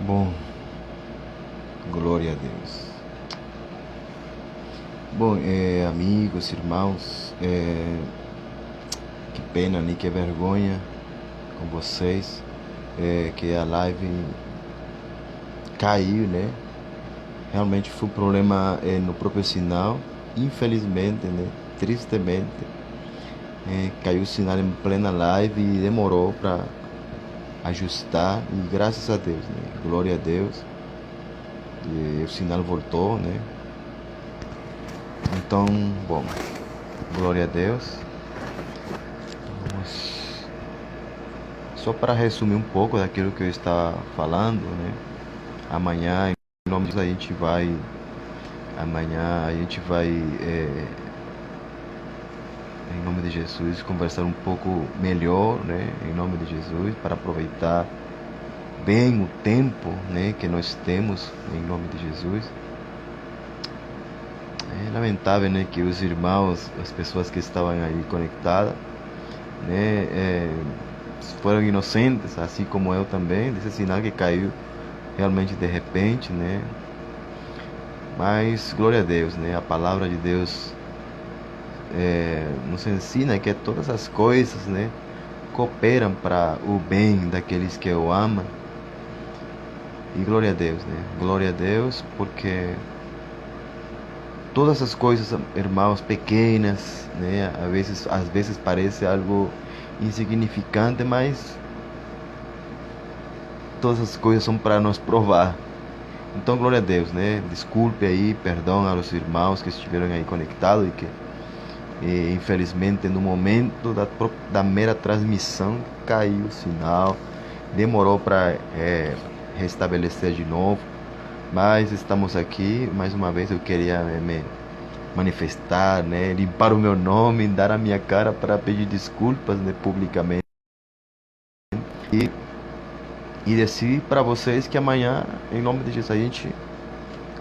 Bom, glória a Deus. Bom, amigos, irmãos, que pena, né? Que vergonha com vocês, que a live caiu, né? Realmente foi um problema no próprio sinal, infelizmente, né? Tristemente, caiu o sinal em plena live e demorou para ajustar e graças a Deus, né? Glória a Deus, e o sinal voltou, né? Então, bom, glória a Deus. Vamos só para resumir um pouco daquilo que eu estava falando, né? Amanhã, em nome de Deus, amanhã a gente vai, em nome de Jesus, conversar um pouco melhor, né? Em nome de Jesus, para aproveitar bem o tempo, né? Que nós temos, em nome de Jesus. É lamentável, né? Que os irmãos, as pessoas que estavam aí conectadas, né? Foram inocentes, assim como eu também, desse sinal que caiu realmente de repente, né? Mas glória a Deus, né? A palavra de Deus nos ensina que todas as coisas, né, cooperam para o bem daqueles que o amam. E glória a Deus, né? Glória a Deus, porque todas as coisas, irmãos, pequenas, né? Às vezes parece algo insignificante, mas todas as coisas são para nos provar. Então, glória a Deus, né? Desculpe aí, perdão aos irmãos que estiveram aí conectados e que, infelizmente, no momento da mera transmissão, caiu o sinal, demorou para restabelecer de novo, mas estamos aqui. Mais uma vez eu queria me manifestar, né? Limpar o meu nome, dar a minha cara para pedir desculpas, né, publicamente. E e dizer para vocês que amanhã, em nome de Jesus, a gente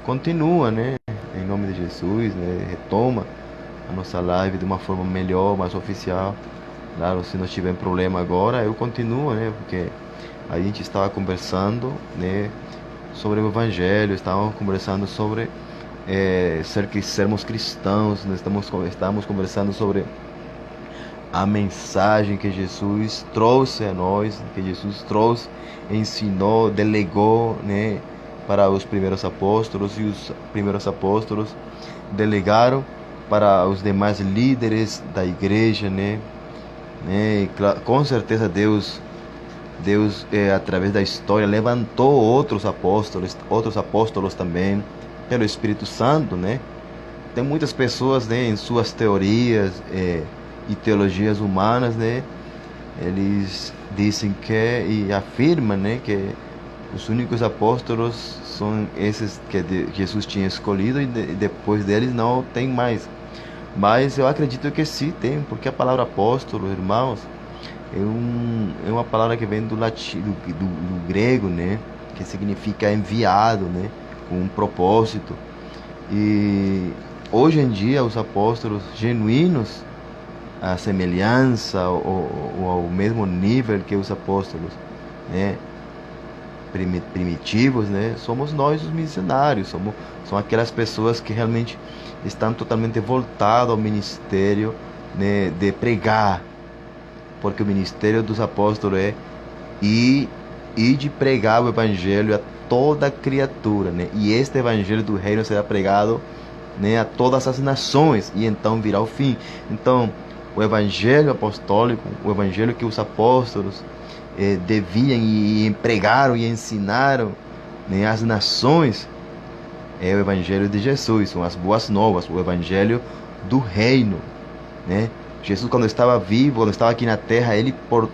continua, né? Em nome de Jesus, né? Retoma a nossa live de uma forma melhor, mais oficial. Claro, se não tiver problema agora, eu continuo, né? Porque a gente estava conversando, né? Sobre o Evangelho, estávamos conversando sobre sermos cristãos, nós estamos conversando sobre a mensagem que Jesus trouxe a nós, que Jesus trouxe, ensinou, delegou, né, para os primeiros apóstolos, e os primeiros apóstolos delegaram para os demais líderes da igreja, né? E, com certeza Deus através da história levantou outros apóstolos também pelo Espírito Santo, né? Tem muitas pessoas, né, em suas teorias e teologias humanas, né, eles dizem que e afirmam, né, que os únicos apóstolos são esses que Jesus tinha escolhido, e depois deles não tem mais. Mas eu acredito que sim tem, porque a palavra apóstolo, irmãos, é uma palavra que vem do latim, do grego, né, que significa enviado, né, com um propósito. E hoje em dia os apóstolos genuínos, a semelhança ou ao mesmo nível que os apóstolos, né, primitivos, né, somos nós os missionários, são aquelas pessoas que realmente estão totalmente voltadas ao ministério, né, de pregar, porque o ministério dos apóstolos é ir de pregar o evangelho a toda criatura, né, e este evangelho do reino será pregado, né, a todas as nações, e então virá o fim. Então, o evangelho apostólico, o evangelho que os apóstolos deviam e pregaram e ensinaram, né, às nações, é o evangelho de Jesus, são as boas novas, o evangelho do reino, né? Jesus, quando estava vivo, quando estava aqui na terra, ele por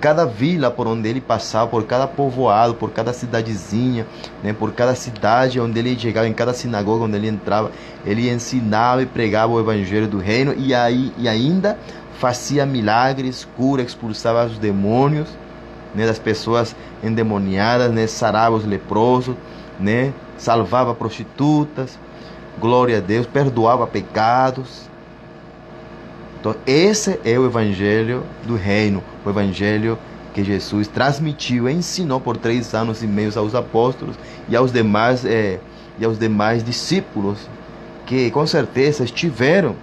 cada vila por onde ele passava, por cada povoado, por cada cidadezinha, né, por cada cidade onde ele chegava, em cada sinagoga onde ele entrava, ele ensinava e pregava o evangelho do reino, e ainda fazia milagres, cura, expulsava os demônios, né, das pessoas endemoniadas, né, sarava os leprosos, né, salvava prostitutas, glória a Deus, perdoava pecados. Então, esse é o evangelho do reino, o evangelho que Jesus transmitiu, ensinou por 3 anos e meio aos apóstolos e aos demais discípulos, que com certeza estiveram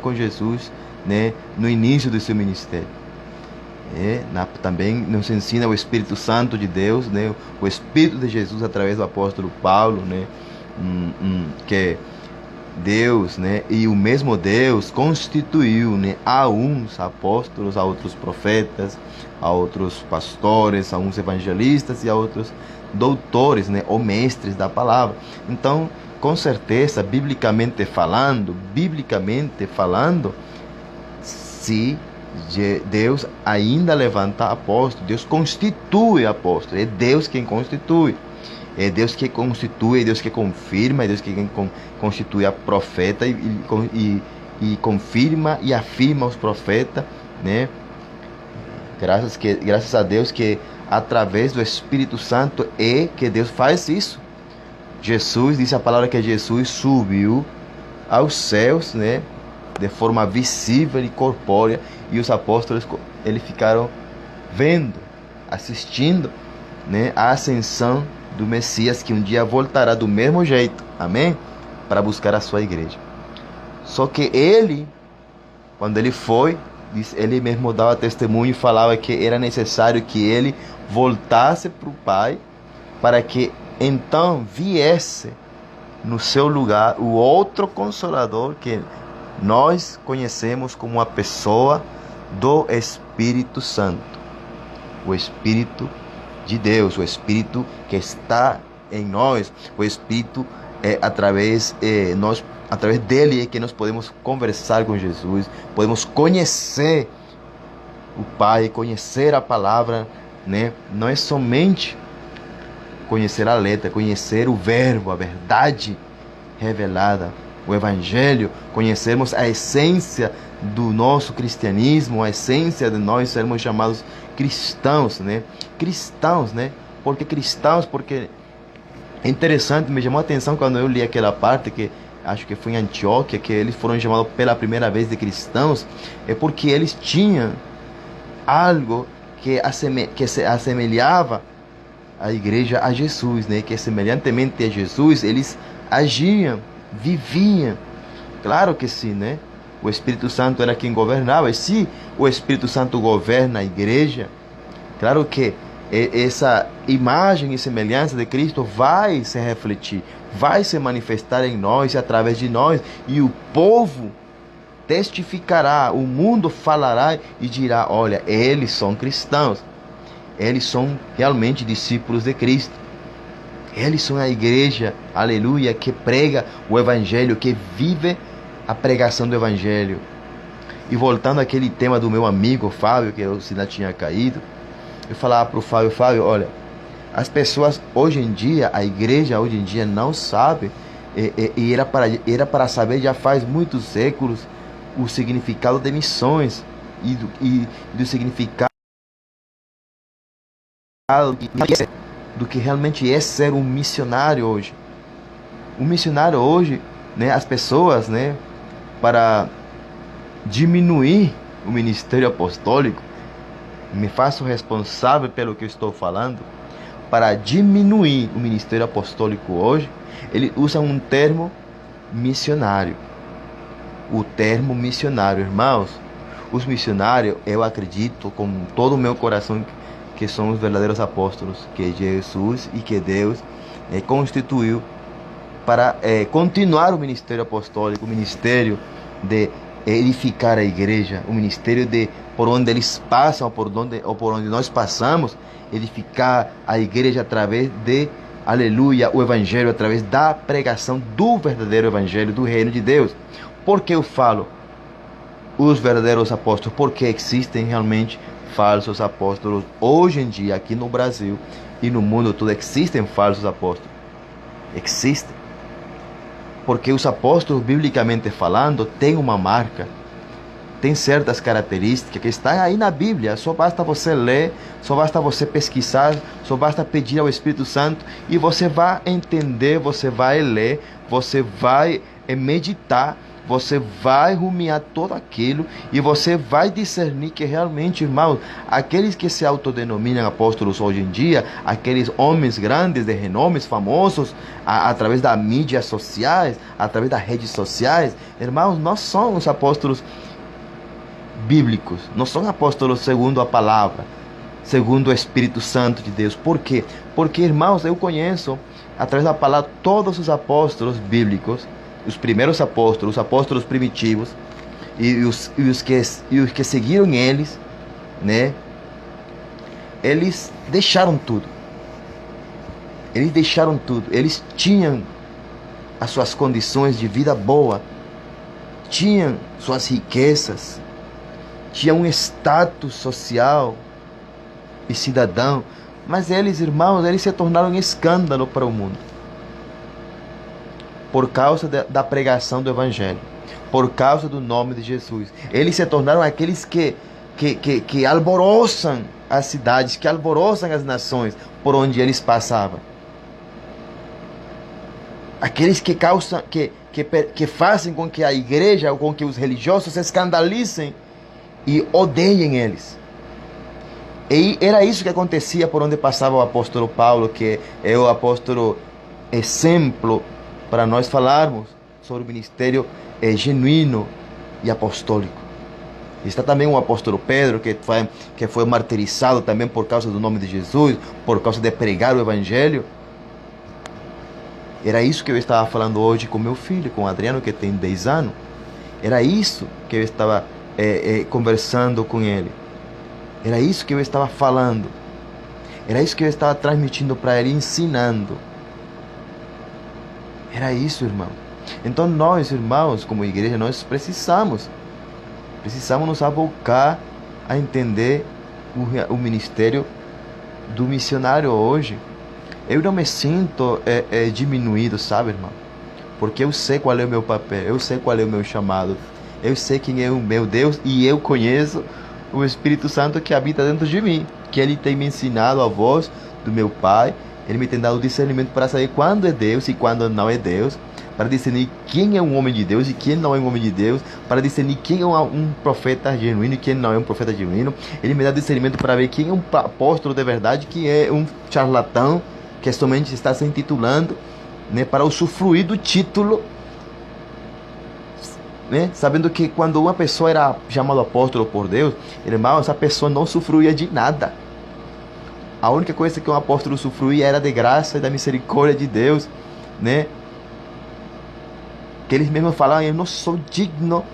com Jesus, né, no início do seu ministério. Também nos ensina o Espírito Santo de Deus, né, o Espírito de Jesus através do apóstolo Paulo, né, que Deus, né, e o mesmo Deus constituiu, né, a uns apóstolos, a outros profetas, a outros pastores, a uns evangelistas e a outros doutores, né, ou mestres da palavra. Então, com certeza, biblicamente falando, se Deus ainda levanta apóstolo, Deus constitui apóstolo, é Deus quem constitui. É Deus que constitui, é Deus que confirma, é Deus que constitui a profeta e confirma e afirma os profetas, né? Graças a Deus que através do Espírito Santo é que Deus faz isso. Jesus, diz a palavra que Jesus subiu aos céus, né? De forma visível e corpórea, e os apóstolos eles ficaram vendo, assistindo, né, a ascensão do Messias, que um dia voltará do mesmo jeito, amém? Para buscar a sua igreja. Só que ele, quando ele foi, ele mesmo dava testemunho e falava que era necessário que ele voltasse para o Pai, para que então viesse no seu lugar o outro Consolador, que nós conhecemos como a pessoa do Espírito Santo, o Espírito de Deus, o Espírito que está em nós, o Espírito através dele é que nós podemos conversar com Jesus, podemos conhecer o Pai, conhecer a palavra, né? Não é somente conhecer a letra, conhecer o verbo, a verdade revelada, o Evangelho, conhecermos a essência do nosso cristianismo, a essência de nós sermos chamados cristãos, né? Cristãos, né? Por que cristãos? Porque é interessante, me chamou a atenção quando eu li aquela parte, que acho que foi em Antioquia, que eles foram chamados pela primeira vez de cristãos, é porque eles tinham algo que se assemelhava à igreja a Jesus, né? Que semelhantemente a Jesus, eles agiam, viviam. Claro que sim, né? O Espírito Santo era quem governava, e se o Espírito Santo governa a igreja, claro que essa imagem e semelhança de Cristo vai se refletir, vai se manifestar em nós e através de nós, e o povo testificará, o mundo falará e dirá: olha, eles são cristãos, eles são realmente discípulos de Cristo, eles são a igreja, aleluia, que prega o Evangelho, que vive a pregação do Evangelho. E voltando àquele tema do meu amigo Fábio, que eu ainda tinha caído, eu falava para o Fábio, olha, as pessoas hoje em dia, a igreja hoje em dia não sabe, e era para saber já faz muitos séculos, o significado de missões e do significado do que realmente é ser um missionário hoje. Um missionário hoje, né, as pessoas, né, para diminuir o ministério apostólico, me faço responsável pelo que eu estou falando, para diminuir o ministério apostólico hoje, ele usa um termo missionário. O termo missionário, irmãos, os missionários, eu acredito com todo o meu coração que são os verdadeiros apóstolos, que Jesus e que Deus constituiu para continuar o ministério apostólico, o ministério de edificar a igreja, o ministério de por onde eles passam, ou por onde nós passamos, edificar a igreja através de, aleluia, o Evangelho, através da pregação do verdadeiro Evangelho, do reino de Deus. Por que eu falo os verdadeiros apóstolos? Porque existem realmente falsos apóstolos. Hoje em dia, aqui no Brasil e no mundo todo, existem falsos apóstolos. Existem. Porque os apóstolos, biblicamente falando, têm uma marca, tem certas características que estão aí na Bíblia. Só basta você ler, só basta você pesquisar, só basta pedir ao Espírito Santo e você vai entender, você vai ler, você vai meditar, você vai rumiar tudo aquilo e você vai discernir que realmente, irmãos, aqueles que se autodenominam apóstolos hoje em dia, aqueles homens grandes de renomes famosos, através das mídias sociais, através das redes sociais, irmãos, não são os apóstolos bíblicos, não são apóstolos segundo a palavra, segundo o Espírito Santo de Deus. Por quê? Porque, irmãos, eu conheço, através da palavra, todos os apóstolos bíblicos, os primeiros apóstolos, os apóstolos primitivos, e os que seguiram eles, né? Eles deixaram tudo. Eles deixaram tudo. Eles tinham as suas condições de vida boa, tinham suas riquezas, tinham um status social e cidadão, mas eles, irmãos, eles se tornaram um escândalo para o mundo por causa da pregação do Evangelho, por causa do nome de Jesus. Eles se tornaram aqueles que alboroçam as cidades, que alboroçam as nações por onde eles passavam. Aqueles que causam, que fazem com que a igreja, ou com que os religiosos se escandalizem e odeiem eles. E era isso que acontecia por onde passava o apóstolo Paulo, que é o apóstolo exemplo para nós falarmos sobre o ministério genuíno e apostólico. Está também o apóstolo Pedro, que foi martirizado também por causa do nome de Jesus, por causa de pregar o Evangelho. Era isso que eu estava falando hoje com meu filho, com o Adriano, que tem 10 anos. Era isso que eu estava conversando com ele. Era isso que eu estava falando. Era isso que eu estava transmitindo para ele, ensinando. Era isso, irmão. Então nós, irmãos, como igreja, nós precisamos nos abocar a entender o ministério do missionário hoje. Eu não me sinto diminuído, sabe, irmão? Porque eu sei qual é o meu papel, eu sei qual é o meu chamado, eu sei quem é o meu Deus e eu conheço o Espírito Santo que habita dentro de mim, que Ele tem me ensinado a voz do meu Pai. Ele me tem dado discernimento para saber quando é Deus e quando não é Deus, para discernir quem é um homem de Deus e quem não é um homem de Deus, para discernir quem é um profeta genuíno e quem não é um profeta genuíno. Ele me dá discernimento para ver quem é um apóstolo de verdade, quem é um charlatão, que somente está se intitulando, né, para usufruir do título, né, sabendo que quando uma pessoa era chamada apóstolo por Deus, irmão, essa pessoa não usufruía de nada. A única coisa que um apóstolo usufruía era de graça e da misericórdia de Deus, né? Que eles mesmos falavam, eu não sou digno.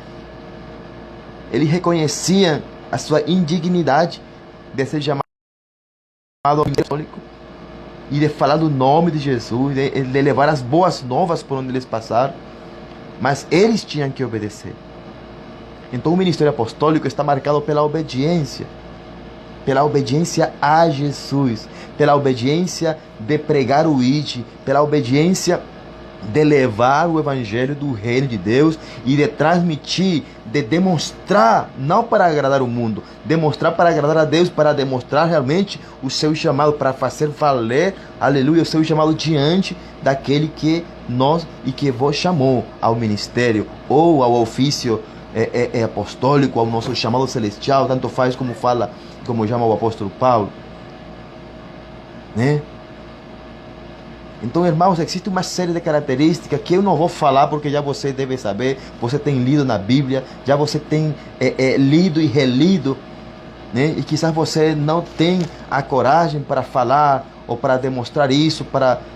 Eles reconheciam a sua indignidade de ser chamado apostólico e de falar do nome de Jesus, de levar as boas novas por onde eles passaram, mas eles tinham que obedecer. Então o ministério apostólico está marcado pela obediência a Jesus, pela obediência de pregar o ID, pela obediência de levar o evangelho do reino de Deus e de transmitir, de demonstrar, não para agradar o mundo, demonstrar para agradar a Deus, para demonstrar realmente o seu chamado, para fazer valer, aleluia, o seu chamado diante daquele que nós e que vos chamou ao ministério ou ao ofício apostólico, ao nosso chamado celestial, tanto faz como fala, como chama o apóstolo Paulo, né? Então, irmãos, existe uma série de características que eu não vou falar porque já você deve saber, você tem lido na Bíblia, já você tem lido e relido, né? E quizás você não tem a coragem para falar ou para demonstrar isso,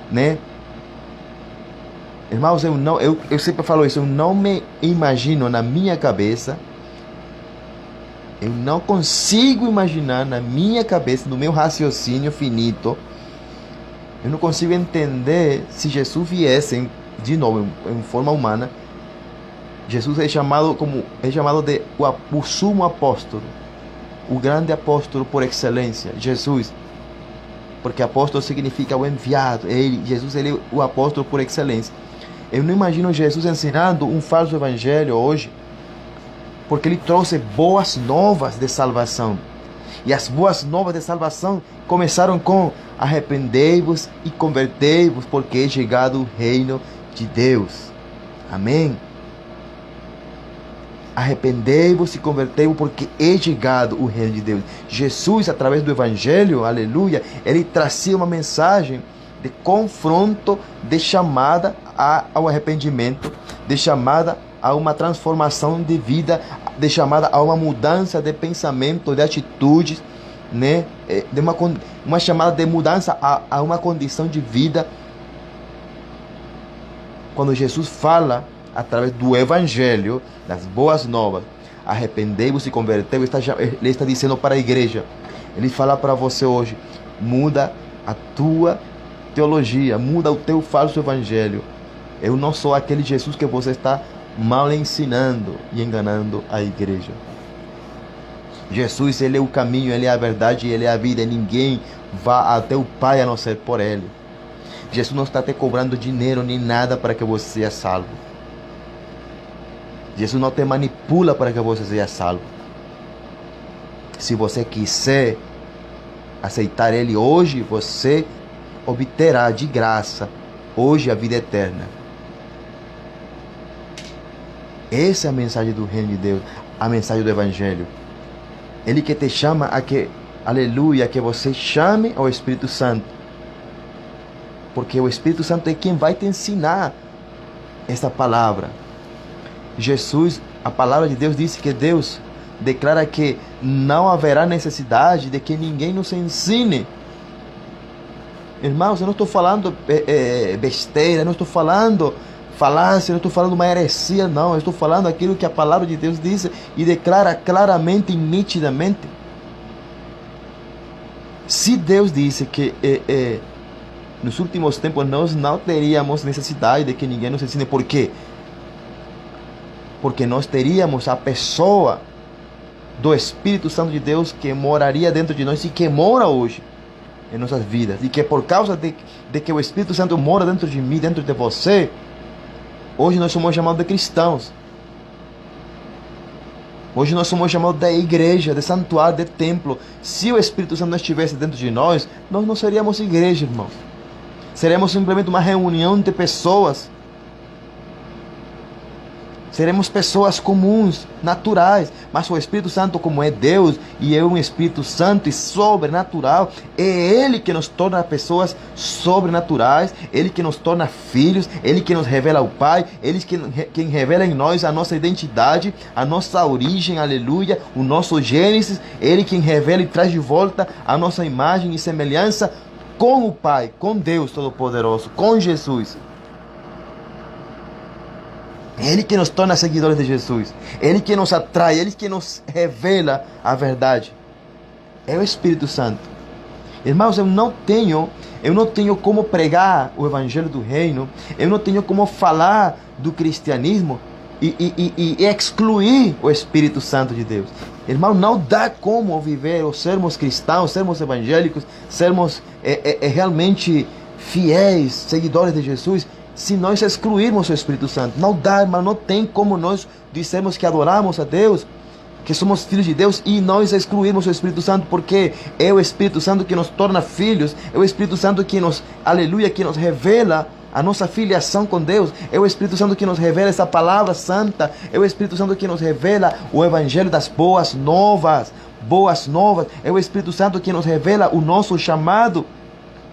né? Irmãos, eu sempre falo isso, eu não me imagino na minha cabeça, eu não consigo imaginar na minha cabeça, no meu raciocínio finito, eu não consigo entender se Jesus viesse de novo em forma humana. Jesus é chamado de o sumo apóstolo, o grande apóstolo por excelência, Jesus, porque apóstolo significa o enviado. Jesus ele é o apóstolo por excelência. Eu não imagino Jesus ensinando um falso evangelho hoje, porque ele trouxe boas novas de salvação. E as boas novas de salvação começaram com: arrependei-vos e convertei-vos, porque é chegado o reino de Deus. Amém? Arrependei-vos e convertei-vos, porque é chegado o reino de Deus. Jesus, através do Evangelho, aleluia, ele trazia uma mensagem de confronto, de chamada ao arrependimento, de chamada a uma transformação de vida, de chamada a uma mudança de pensamento, de atitudes, né? De uma chamada de mudança a uma condição de vida. Quando Jesus fala através do Evangelho, das boas novas, arrependei-vos e convertei-vos, ele está dizendo para a igreja, ele fala para você hoje, muda a tua teologia, muda o teu falso evangelho. Eu não sou aquele Jesus que você está mal ensinando e enganando a igreja. Jesus, ele é o caminho, ele é a verdade, ele é a vida, e ninguém vai até o Pai a não ser por ele. Jesus não está te cobrando dinheiro nem nada para que você seja salvo. Jesus não te manipula para que você seja salvo. Se você quiser aceitar ele hoje, você obterá de graça hoje a vida eterna. Essa é a mensagem do reino de Deus, a mensagem do Evangelho. Ele que te chama a que, aleluia, que você chame ao Espírito Santo. Porque o Espírito Santo é quem vai te ensinar essa palavra. Jesus, a palavra de Deus disse que Deus declara que não haverá necessidade de que ninguém nos ensine. Irmãos, eu não estou falando besteira, eu não estou falando falácia, eu não estou falando uma heresia, não. Eu estou falando aquilo que a palavra de Deus diz e declara claramente e nitidamente. Se Deus disse que nos últimos tempos nós não teríamos necessidade de que ninguém nos ensine, por quê? Porque nós teríamos a pessoa do Espírito Santo de Deus que moraria dentro de nós e que mora hoje em nossas vidas. E que por causa de que o Espírito Santo mora dentro de mim, dentro de você, hoje nós somos chamados de cristãos. Hoje nós somos chamados de igreja, de santuário, de templo. Se o Espírito Santo não estivesse dentro de nós, nós não seríamos igreja, irmãos. Seremos simplesmente uma reunião de pessoas. Seremos pessoas comuns, naturais, mas o Espírito Santo, como é Deus e é um Espírito Santo e sobrenatural, é Ele que nos torna pessoas sobrenaturais, Ele que nos torna filhos, Ele que nos revela o Pai, Ele quem revela em nós a nossa identidade, a nossa origem, aleluia, o nosso Gênesis, Ele quem revela e traz de volta a nossa imagem e semelhança com o Pai, com Deus Todo-Poderoso, com Jesus. Ele que nos torna seguidores de Jesus. Ele que nos atrai. Ele que nos revela a verdade. É o Espírito Santo. Irmãos, eu não tenho como pregar o Evangelho do Reino. Eu não tenho como falar do cristianismo e excluir o Espírito Santo de Deus. Irmão, não dá como viver ou sermos cristãos, sermos evangélicos, sermos realmente fiéis, seguidores de Jesus, se nós excluirmos o Espírito Santo. Não dá, mas não tem como nós dizermos que adoramos a Deus, que somos filhos de Deus, e nós excluirmos o Espírito Santo, porque é o Espírito Santo que nos torna filhos, é o Espírito Santo que nos, aleluia, que nos revela a nossa filiação com Deus, é o Espírito Santo que nos revela essa palavra santa, é o Espírito Santo que nos revela o Evangelho das boas novas, é o Espírito Santo que nos revela o nosso chamado.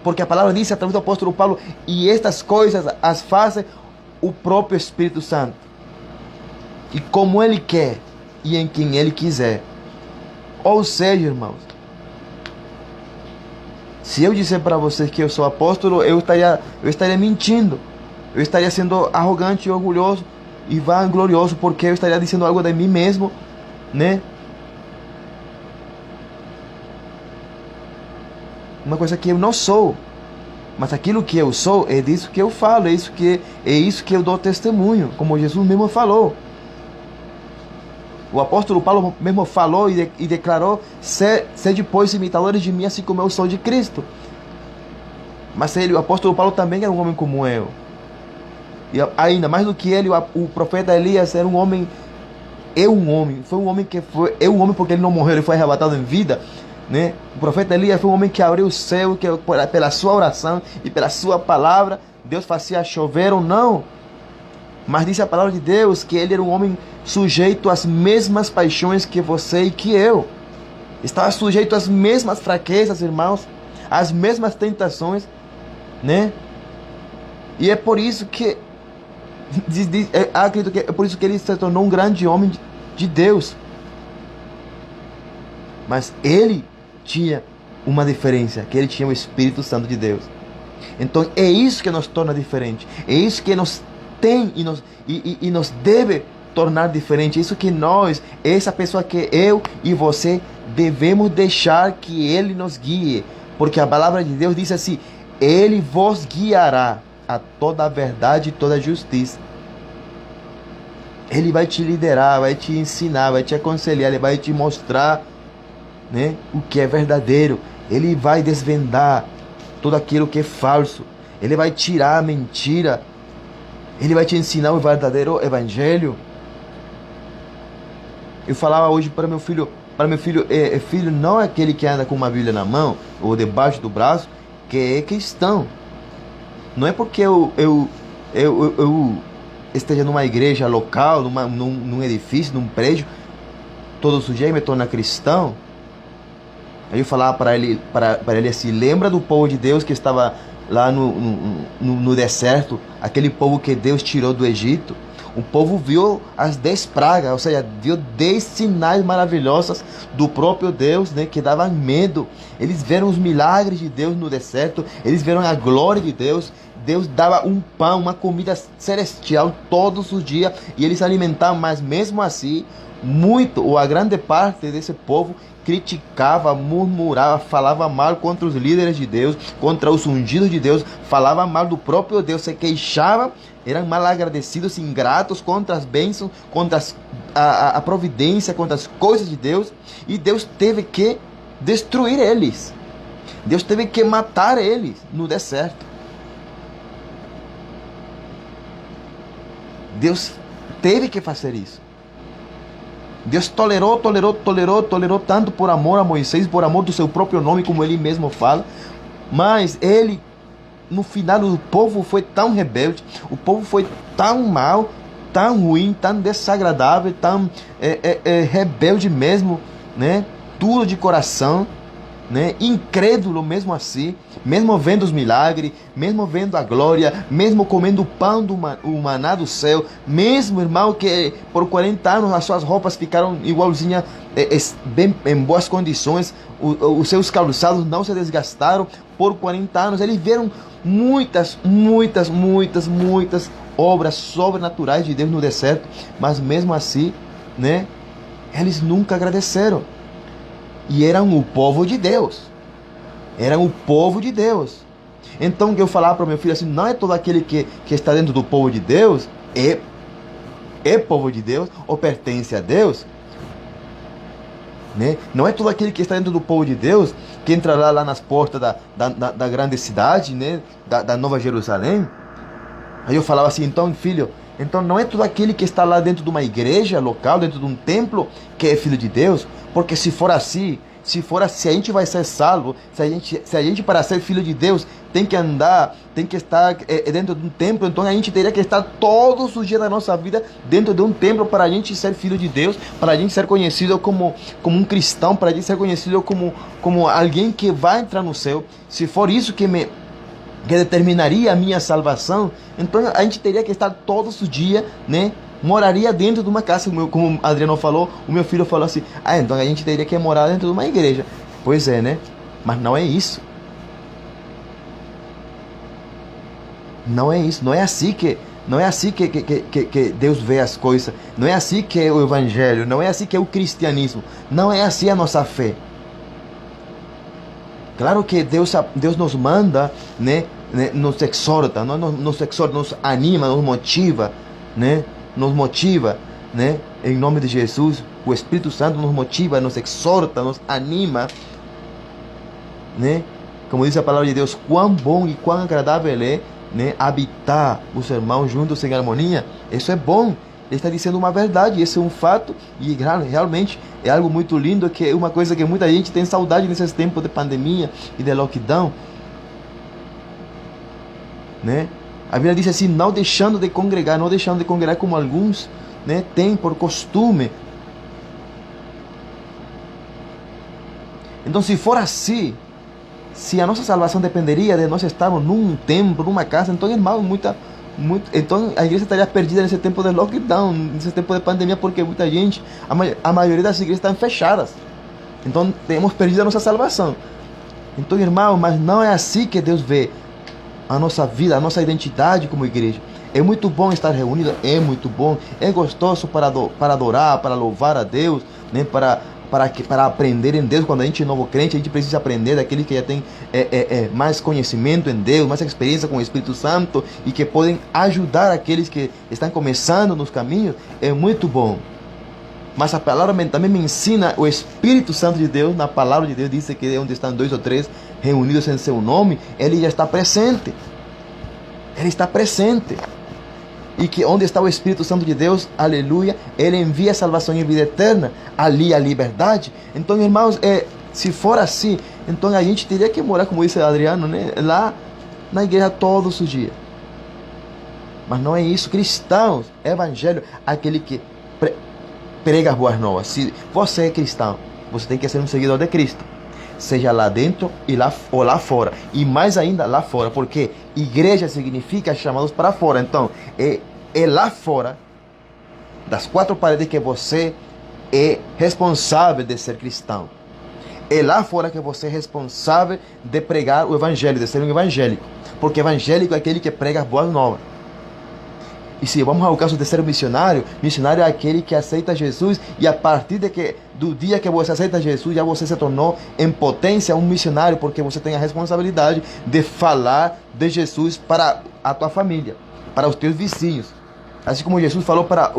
Porque a palavra diz através do apóstolo Paulo, e estas coisas as faz o próprio Espírito Santo. E como Ele quer, e em quem Ele quiser. Ou seja, irmãos, se eu disser para vocês que eu sou apóstolo, eu estaria mentindo. Eu estaria sendo arrogante, orgulhoso e vanglorioso, porque eu estaria dizendo algo de mim mesmo, né? Uma coisa que eu não sou, mas aquilo que eu sou é disso que eu falo, é isso que eu dou testemunho, como Jesus mesmo falou. O apóstolo Paulo mesmo falou e declarou: sede, pois, imitadores de mim, assim como eu sou de Cristo. Mas o apóstolo Paulo também era um homem como eu. E ainda mais do que ele, o profeta Elias era um homem, foi um homem porque ele não morreu, ele foi arrebatado em vida. Né? O profeta Elias foi um homem que abriu o céu, que pela sua oração e pela sua palavra Deus fazia chover ou não. Mas diz a palavra de Deus que ele era um homem sujeito às mesmas paixões que você e que eu. Estava sujeito às mesmas fraquezas, irmãos, às mesmas tentações, né? E é por isso que acredito que é por isso que ele se tornou um grande homem de Deus. Mas ele tinha uma diferença, que ele tinha o Espírito Santo de Deus. Então é isso que nos torna diferente. É isso que nos tem e nos deve tornar diferente. É isso que nós, essa pessoa que eu e você, devemos deixar que ele nos guie. Porque a palavra de Deus diz assim: ele vos guiará a toda a verdade e toda a justiça. Ele vai te liderar, vai te ensinar, vai te aconselhar, ele vai te mostrar, né, o que é verdadeiro. Ele vai desvendar tudo aquilo que é falso. Ele vai tirar a mentira. Ele vai te ensinar o verdadeiro evangelho. Eu falava hoje para meu filho, filho não é aquele que anda com uma Bíblia na mão ou debaixo do braço que é cristão. Não é porque eu esteja numa igreja local, num edifício, num prédio, todos os dias me torna cristão. Aí eu falava para ele assim: lembra do povo de Deus que estava lá no deserto, aquele povo que Deus tirou do Egito? O povo viu as 10 pragas, ou seja, viu 10 sinais maravilhosos do próprio Deus, né, que davam medo. Eles viram os milagres de Deus no deserto, eles viram a glória de Deus. Deus dava um pão, uma comida celestial todos os dias, e eles se alimentavam. Mas mesmo assim, ou a grande parte desse povo criticava, murmurava, falava mal contra os líderes de Deus, contra os ungidos de Deus, falava mal do próprio Deus, se queixava, eram mal agradecidos, ingratos contra as bênçãos, contra a providência, contra as coisas de Deus. E Deus teve que destruir eles. Deus teve que matar eles no deserto. Deus teve que fazer isso. Deus tolerou tanto por amor a Moisés, por amor do seu próprio nome, como ele mesmo fala. Mas ele, no final, o povo foi tão rebelde, o povo foi tão mal, tão ruim, tão desagradável, tão rebelde mesmo, né? Duro de coração, né? Incrédulo mesmo assim, mesmo vendo os milagres, mesmo vendo a glória, mesmo comendo o pão o maná do céu, mesmo, irmão, que por 40 anos as suas roupas ficaram igualzinha, bem em boas condições, os seus calçados não se desgastaram por 40 anos. Eles viram muitas obras sobrenaturais de Deus no deserto, mas mesmo assim, né, eles nunca agradeceram. E eram o povo de Deus. Eram o povo de Deus. Então, que eu falava para o meu filho assim: não é todo aquele que está dentro do povo de Deus é povo de Deus ou pertence a Deus, né? Não é todo aquele que está dentro do povo de Deus que entrará lá nas portas da grande cidade, né? Da Nova Jerusalém. Aí eu falava assim: então, filho, então não é todo aquele que está lá dentro de uma igreja local, dentro de um templo, que é filho de Deus. Porque se for assim, a gente vai ser salvo, se a gente para ser filho de Deus tem que andar, tem que estar dentro de um templo, então a gente teria que estar todos os dias da nossa vida dentro de um templo para a gente ser filho de Deus, para a gente ser conhecido como um cristão, para a gente ser conhecido como alguém que vai entrar no céu. Se for isso que determinaria a minha salvação, então a gente teria que estar todos os dias, né? Moraria dentro de uma casa, como o Adriano falou, o meu filho falou assim: então a gente teria que morar dentro de uma igreja. Pois é, né? Mas não é isso. Não é isso. Não é assim que Deus vê as coisas. Não é assim que é o evangelho. Não é assim que é o cristianismo. Não é assim a nossa fé. Claro que Deus nos manda, né? Nos exorta, nos anima, nos motiva, né? Nos motiva, né? Em nome de Jesus, o Espírito Santo nos motiva, nos exorta, nos anima, né? Como diz a palavra de Deus, quão bom e quão agradável é, né, habitar os irmãos juntos em harmonia. Isso é bom. Ele está dizendo uma verdade, esse é um fato, e realmente é algo muito lindo, que é uma coisa que muita gente tem saudade nesses tempos de pandemia e de lockdown, né? A Bíblia diz assim, não deixando de congregar, como alguns, né, têm por costume. Então, se for assim, se a nossa salvação dependeria de nós estarmos num templo, numa casa, então, irmão, então a igreja estaria perdida nesse tempo de lockdown, nesse tempo de pandemia, porque muita gente, a maioria das igrejas estão fechadas. Então, temos perdido a nossa salvação. Então, irmão, mas não é assim que Deus vê a nossa vida, a nossa identidade como igreja. É muito bom estar reunido, é muito bom, é gostoso para adorar, para louvar a Deus, né? Para aprender em Deus. Quando a gente é novo crente, a gente precisa aprender daqueles que já têm mais conhecimento em Deus, mais experiência com o Espírito Santo e que podem ajudar aqueles que estão começando nos caminhos. É muito bom. Mas a palavra também me ensina, o Espírito Santo de Deus, na palavra de Deus, diz que onde estão 2 ou 3 reunidos em seu nome, Ele já está presente. Ele está presente. E que onde está o Espírito Santo de Deus, aleluia, Ele envia salvação e vida eterna, ali a liberdade. Então, irmãos, se for assim, então a gente teria que morar, como disse Adriano, né, lá na igreja todos os dias. Mas não é isso. Cristãos, evangelho, aquele que prega as boas novas. Se você é cristão, você tem que ser um seguidor de Cristo. Seja lá dentro ou lá fora. E mais ainda lá fora. Porque igreja significa chamados para fora. Então, é lá fora das 4 paredes que você é responsável de ser cristão. É lá fora que você é responsável de pregar o evangelho, de ser um evangélico. Porque evangélico é aquele que prega as boas novas. E se vamos ao caso de ser um missionário, missionário é aquele que aceita Jesus e a partir do dia que você aceita Jesus, já você se tornou em potência um missionário, porque você tem a responsabilidade de falar de Jesus para a tua família, para os teus vizinhos. Assim como Jesus falou para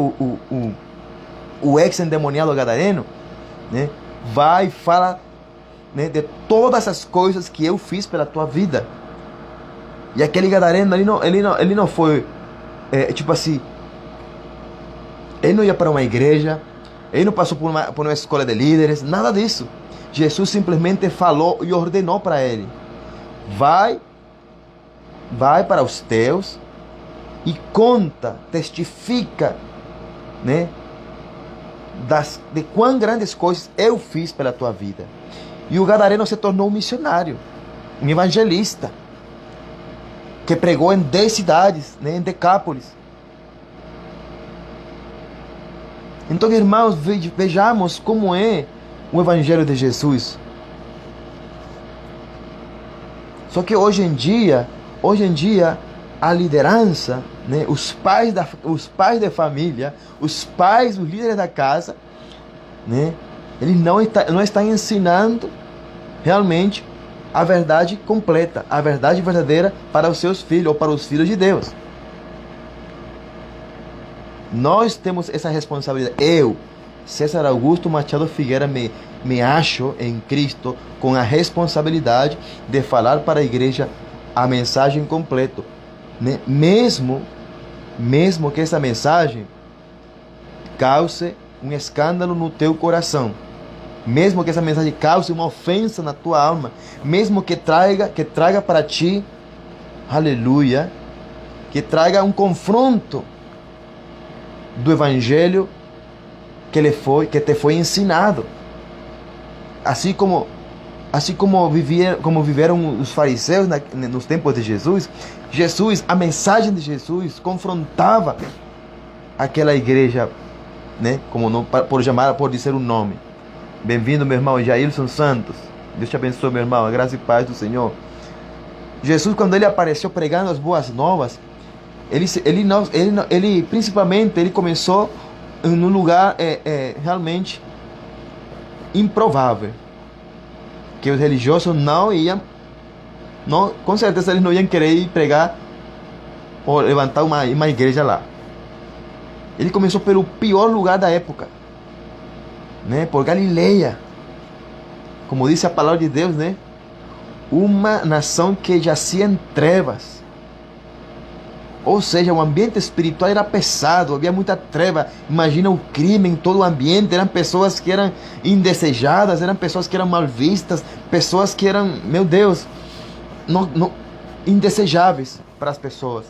o ex-endemoniado gadareno, né? Vai e fala, né, de todas as coisas que eu fiz pela tua vida. E aquele gadareno, ele não foi... tipo assim, ele não ia para uma igreja, ele não passou por uma escola de líderes, nada disso. Jesus simplesmente falou e ordenou para ele: vai para os teus e conta, testifica, né, de quão grandes coisas eu fiz pela tua vida. E o gadareno se tornou um missionário, um evangelista, que pregou em 10 cidades, né, em Decápolis. Então, irmãos, vejamos como é o Evangelho de Jesus. Só que hoje em dia, a liderança, né, os pais de família, os líderes da casa, né, eles não estão ensinando realmente a verdade completa, a verdade verdadeira para os seus filhos ou para os filhos de Deus. Nós temos essa responsabilidade. Eu, César Augusto Machado Figueira, me acho em Cristo com a responsabilidade de falar para a igreja a mensagem completa, né? Mesmo que essa mensagem cause um escândalo no teu coração. Mesmo que essa mensagem cause uma ofensa na tua alma, mesmo que traga para ti, aleluia, que traga um confronto do evangelho que te foi ensinado. Assim como viveram os fariseus nos tempos de Jesus, a mensagem de Jesus confrontava aquela igreja, né, por dizer um nome. Bem-vindo, meu irmão Jailson Santos. Deus te abençoe, meu irmão. A graça e paz do Senhor. Jesus, quando ele apareceu pregando as boas novas, ele principalmente, ele começou num lugar realmente improvável. Que os religiosos com certeza eles não iam querer ir pregar ou levantar uma igreja lá. Ele começou pelo pior lugar da época, né, por Galileia, como diz a palavra de Deus, né, uma nação que jazia em trevas. Ou seja, o ambiente espiritual era pesado, havia muita treva. Imagina o crime em todo o ambiente. Eram pessoas que eram indesejadas, eram pessoas que eram mal vistas, pessoas que eram, meu Deus, indesejáveis para as pessoas.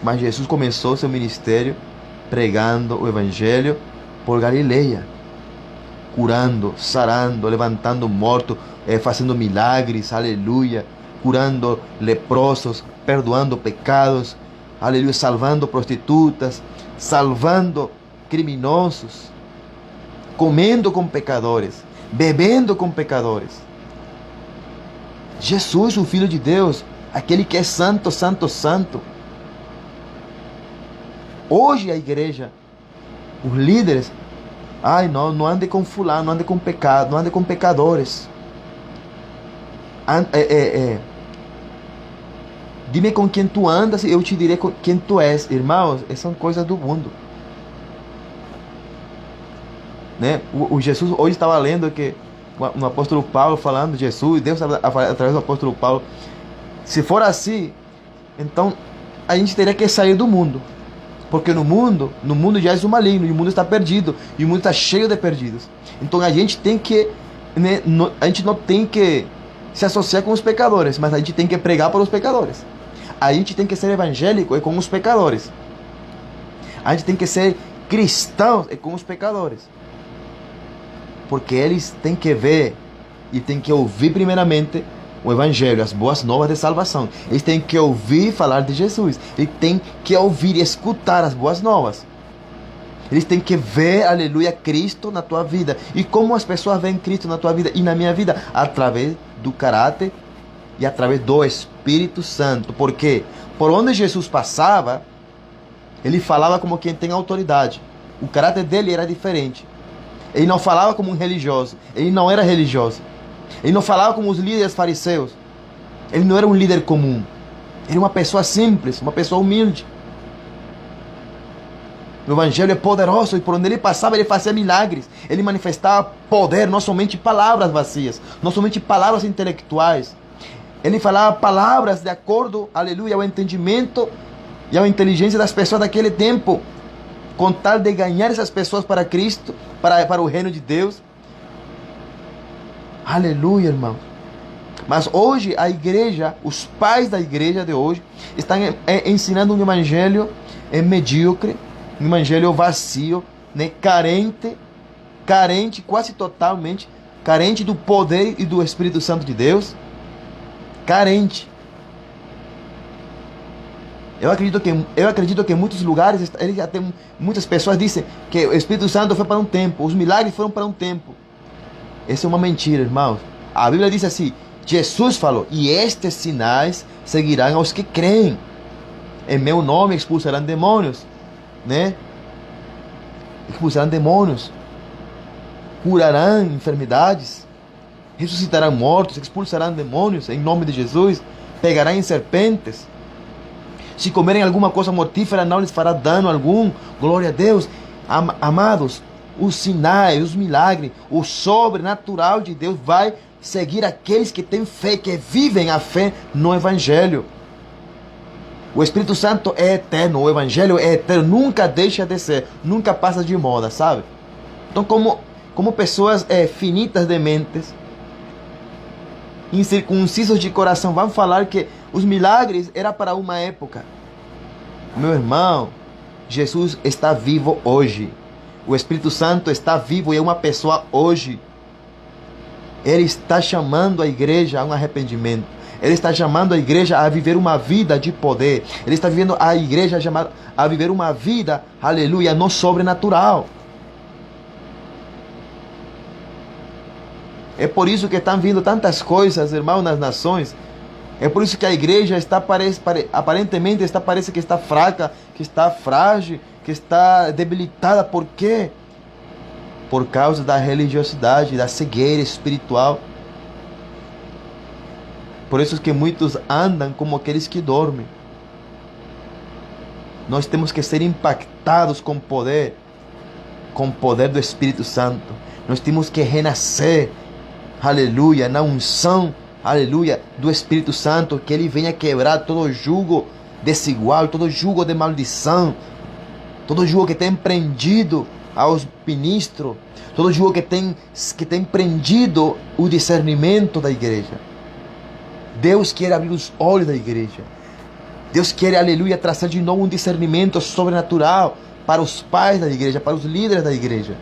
Mas Jesus começou seu ministério pregando o Evangelho por Galileia, curando, sarando, levantando mortos, fazendo milagres, aleluia, curando leprosos, perdoando pecados, aleluia, salvando prostitutas, salvando criminosos, comendo com pecadores, bebendo com pecadores. Jesus, o Filho de Deus, aquele que é santo, santo, santo. Hoje a igreja, os líderes, não ande com fulano, não ande com pecado, não ande com pecadores. Dime com quem tu andas e eu te direi com quem tu és. Irmãos, essas são coisas do mundo. Né? O Jesus, hoje estava lendo que no apóstolo Paulo falando, Jesus, Deus através do apóstolo Paulo, se for assim, então a gente teria que sair do mundo. Porque no mundo já é o maligno, e o mundo está perdido, e o mundo está cheio de perdidos. Então a gente tem que, né, a gente não tem que se associar com os pecadores, mas a gente tem que pregar para os pecadores. A gente tem que ser evangélico com os pecadores. A gente tem que ser cristãos com os pecadores. Porque eles têm que ver e têm que ouvir primeiramente o Evangelho, as boas novas de salvação. Eles têm que ouvir falar de Jesus. Eles têm que ouvir e escutar as boas novas. Eles têm que ver, aleluia, Cristo na tua vida. E como as pessoas veem Cristo na tua vida e na minha vida? Através do caráter e através do Espírito Santo. Por quê? Por onde Jesus passava, ele falava como quem tem autoridade. O caráter dele era diferente. Ele não falava como um religioso. Ele não era religioso. Ele não falava como os líderes fariseus. Ele não era um líder comum. Ele era uma pessoa simples, uma pessoa humilde. O Evangelho é poderoso e por onde ele passava ele fazia milagres. Ele manifestava poder, não somente palavras vazias, não somente palavras intelectuais. Ele falava palavras de acordo, aleluia, ao entendimento e à inteligência das pessoas daquele tempo, com tal de ganhar essas pessoas para Cristo, para o reino de Deus. Aleluia, irmão. Mas hoje a igreja, os pais da igreja de hoje, estão ensinando um evangelho medíocre, um evangelho vazio, né? Carente, quase totalmente, carente do poder e do Espírito Santo de Deus. Carente. Eu acredito que em muitos lugares, muitas pessoas dizem que o Espírito Santo foi para um tempo, os milagres foram para um tempo. Essa é uma mentira, irmãos. A Bíblia diz assim, Jesus falou, e estes sinais seguirão aos que creem. Em meu nome expulsarão demônios, né? Expulsarão demônios, curarão enfermidades, ressuscitarão mortos, expulsarão demônios em nome de Jesus, pegarão em serpentes. Se comerem alguma coisa mortífera, não lhes fará dano algum. Glória a Deus. Amados, os sinais, os milagres, o sobrenatural de Deus vai seguir aqueles que têm fé, que vivem a fé no Evangelho. O Espírito Santo é eterno, o Evangelho é eterno, nunca deixa de ser, nunca passa de moda, sabe? Então, como pessoas finitas de mentes, incircuncisos de coração, vão falar que os milagres eram para uma época. Meu irmão, Jesus está vivo hoje. O Espírito Santo está vivo e é uma pessoa hoje. Ele está chamando a igreja a um arrependimento. Ele está chamando a igreja a viver uma vida de poder. Ele está vivendo a igreja a viver uma vida, aleluia, no sobrenatural. É por isso que estão vindo tantas coisas, irmão, nas nações. É por isso que a igreja aparentemente parece que está fraca, que está frágil, que está debilitada. Por quê? Por causa da religiosidade, da cegueira espiritual. Por isso que muitos andam como aqueles que dormem. Nós temos que ser impactados com o poder do Espírito Santo. Nós temos que renascer, aleluia, na unção, aleluia, do Espírito Santo, que ele venha quebrar todo jugo desigual, todo jugo de maldição, todo jugo que tem prendido aos ministros, todo jugo que tem prendido o discernimento da igreja. Deus quer abrir os olhos da igreja. Deus quer, aleluia, trazer de novo um discernimento sobrenatural para os pais da igreja, para os líderes da igreja.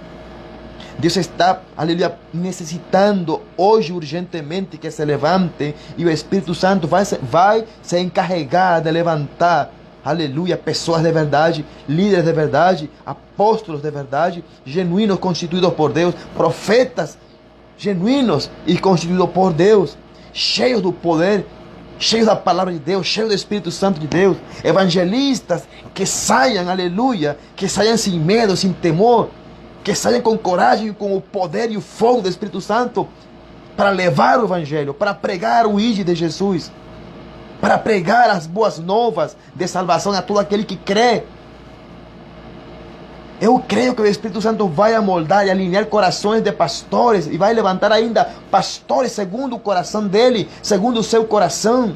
Deus está, aleluia, necessitando hoje urgentemente que se levante e o Espírito Santo vai se encarregar de levantar, aleluia, pessoas de verdade, líderes de verdade, apóstolos de verdade, genuínos constituídos por Deus, profetas genuínos e constituídos por Deus, cheios do poder, cheios da palavra de Deus, cheios do Espírito Santo de Deus, evangelistas que saiam, aleluia, que saiam sem medo, sem temor, que saiam com coragem, com o poder e o fogo do Espírito Santo para levar o Evangelho, para pregar o ID de Jesus, para pregar as boas novas de salvação a todo aquele que crê. Eu creio que o Espírito Santo vai amoldar e alinhar corações de pastores e vai levantar ainda pastores segundo o coração dele, segundo o seu coração.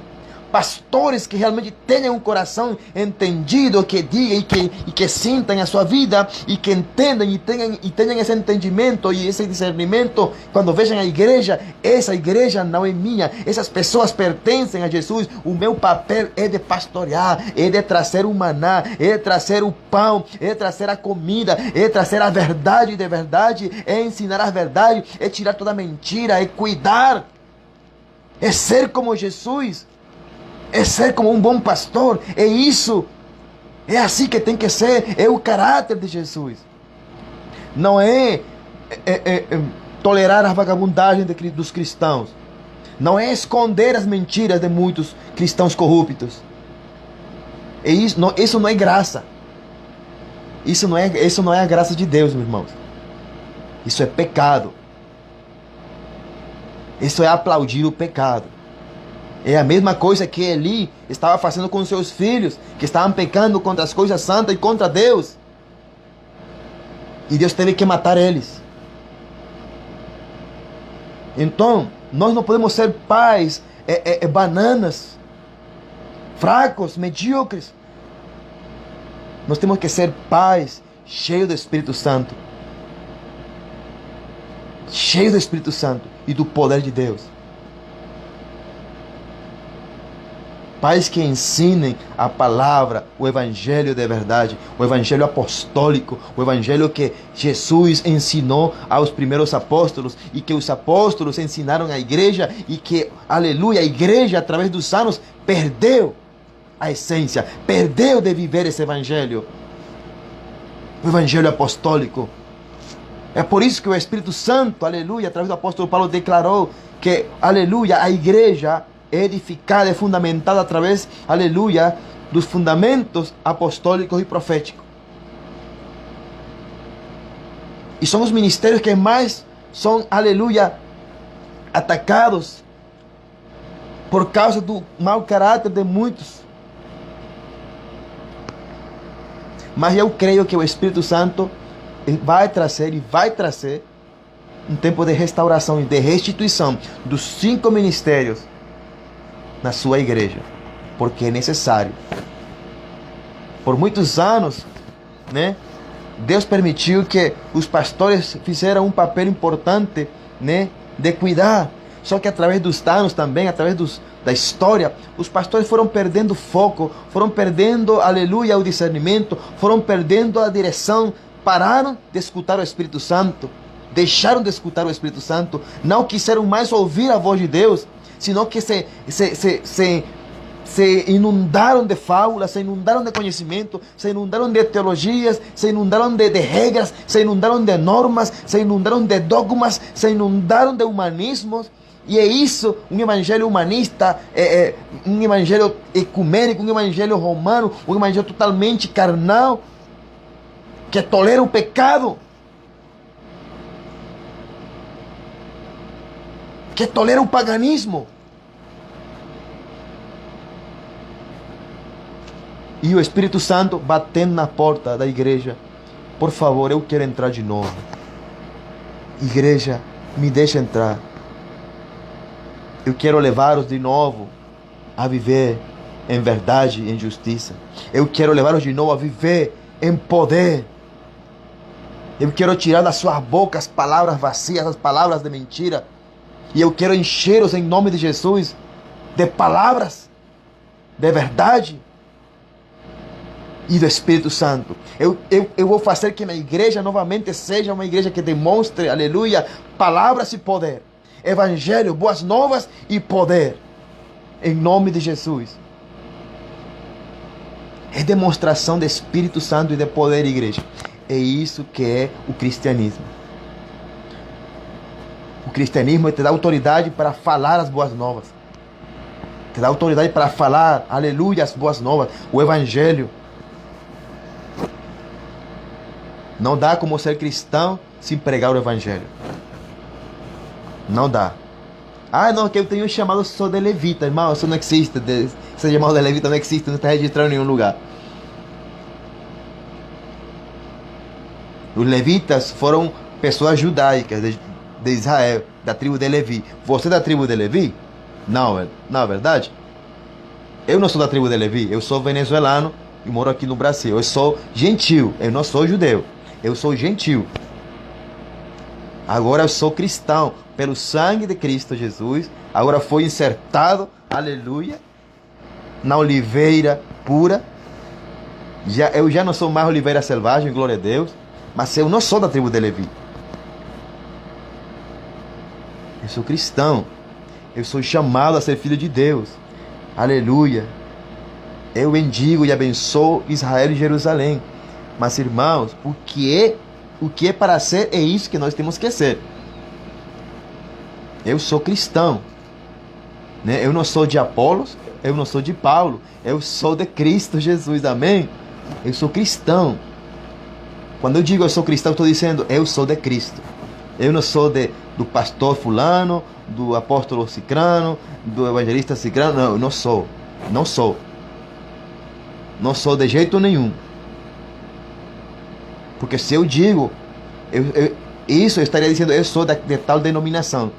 Pastores que realmente tenham um coração entendido, que digam e que sintam a sua vida e que entendam e tenham esse entendimento e esse discernimento. Quando vejam a igreja, essa igreja não é minha, essas pessoas pertencem a Jesus. O meu papel é de pastorear, é de trazer o maná, é de trazer o pão, é de trazer a comida, é de trazer a verdade de verdade, é ensinar a verdade, é tirar toda mentira, é cuidar, é ser como Jesus. É ser como um bom pastor. É isso. É assim que tem que ser. É o caráter de Jesus. Não é tolerar a vagabundagem dos cristãos. Não é esconder as mentiras de muitos cristãos corruptos. Isso não é graça. Isso não é a graça de Deus, meus irmãos. Isso é pecado. Isso é aplaudir o pecado. É a mesma coisa que Eli estava fazendo com seus filhos, que estavam pecando contra as coisas santas e contra Deus. E Deus teve que matar eles. Então, nós não podemos ser pais bananas, fracos, medíocres. Nós temos que ser pais cheios do Espírito Santo. Cheios do Espírito Santo e do poder de Deus. Pais que ensinem a palavra, o evangelho de verdade, o evangelho apostólico, o evangelho que Jesus ensinou aos primeiros apóstolos e que os apóstolos ensinaram à igreja e que, aleluia, a igreja através dos anos perdeu a essência, perdeu de viver esse evangelho, o evangelho apostólico. É por isso que o Espírito Santo, aleluia, através do apóstolo Paulo declarou que, aleluia, a igreja edificada e fundamentada através, aleluia, dos fundamentos apostólicos e proféticos. E são os ministérios que mais são, aleluia, atacados por causa do mau caráter de muitos. Mas eu creio que o Espírito Santo vai trazer um tempo de restauração e de restituição dos 5 ministérios na sua igreja, porque é necessário. Por muitos anos, né, Deus permitiu que os pastores fizeram um papel importante, né, de cuidar. Só que através dos anos também, através da história, os pastores foram perdendo foco, foram perdendo, aleluia, o discernimento, foram perdendo a direção, pararam de escutar o Espírito Santo, deixaram de escutar o Espírito Santo, não quiseram mais ouvir a voz de Deus, senão que se inundaram de fábulas, se inundaram de conhecimento, se inundaram de teologias, se inundaram de regras, se inundaram de normas, se inundaram de dogmas, se inundaram de humanismos. E é isso, um evangelho humanista, um evangelho ecumênico, um evangelho romano, um evangelho totalmente carnal, que tolera o pecado, que tolera o paganismo. E o Espírito Santo batendo na porta da igreja. Por favor, eu quero entrar de novo. Igreja, me deixa entrar. Eu quero levá-los de novo a viver em verdade e em justiça. Eu quero levá-los de novo a viver em poder. Eu quero tirar das suas bocas palavras vazias, as palavras de mentira. E eu quero encher-os em nome de Jesus de palavras de verdade, e do Espírito Santo. Eu vou fazer que minha igreja novamente seja uma igreja que demonstre, aleluia, palavras e poder. Evangelho, boas novas e poder. Em nome de Jesus. É demonstração do Espírito Santo e de poder, igreja. É isso que é o cristianismo. O cristianismo te dá autoridade para falar as boas novas. Te dá autoridade para falar, aleluia, as boas novas. O Evangelho. Não dá como ser cristão sem pregar o Evangelho. Não dá. Ah, não, que eu tenho chamado só de levita, irmão. Isso não existe. Ser chamado de levita não existe, não está registrado em nenhum lugar. Os levitas foram pessoas judaicas de Israel, da tribo de Levi. Você é da tribo de Levi? Não, não é verdade? Eu não sou da tribo de Levi. Eu sou venezuelano e moro aqui no Brasil. Eu sou gentil. Eu não sou judeu. Eu sou gentil. Agora eu sou cristão. Pelo sangue de Cristo Jesus. Agora foi insertado, aleluia, na oliveira pura. Eu já não sou mais oliveira selvagem, glória a Deus. Mas eu não sou da tribo de Levi. Eu sou cristão. Eu sou chamado a ser filho de Deus. Aleluia. Eu bendigo e abençoo Israel e Jerusalém. Mas, irmãos, o que é para ser, é isso que nós temos que ser. Eu sou cristão. Né? Eu não sou de Apolos, eu não sou de Paulo. Eu sou de Cristo Jesus, amém? Eu sou cristão. Quando eu digo eu sou cristão, eu estou dizendo eu sou de Cristo. Eu não sou do pastor fulano, do apóstolo cicrano, do evangelista cicrano. Não, eu não sou. Não sou. Não sou de jeito nenhum. Porque se eu digo, isso eu estaria dizendo eu sou de tal denominação.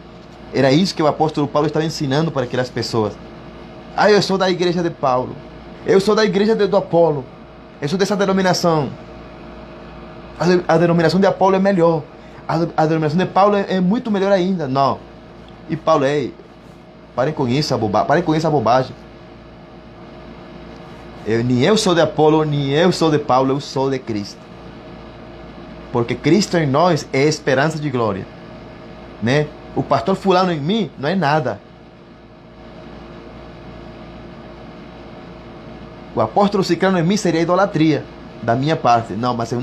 Era isso que o apóstolo Paulo estava ensinando para aquelas pessoas. Ah, eu sou da igreja de Paulo. Eu sou da igreja do Apolo. Eu sou dessa denominação. A denominação de Apolo é melhor. A denominação de Paulo é muito melhor ainda. Não. E Paulo, parem com isso, parem com essa bobagem. Nem eu sou de Apolo, nem eu sou de Paulo, eu sou de Cristo. Porque Cristo em nós é esperança de glória. Né? O pastor fulano em mim não é nada. O apóstolo ciclano em mim seria idolatria da minha parte. Não, mas eu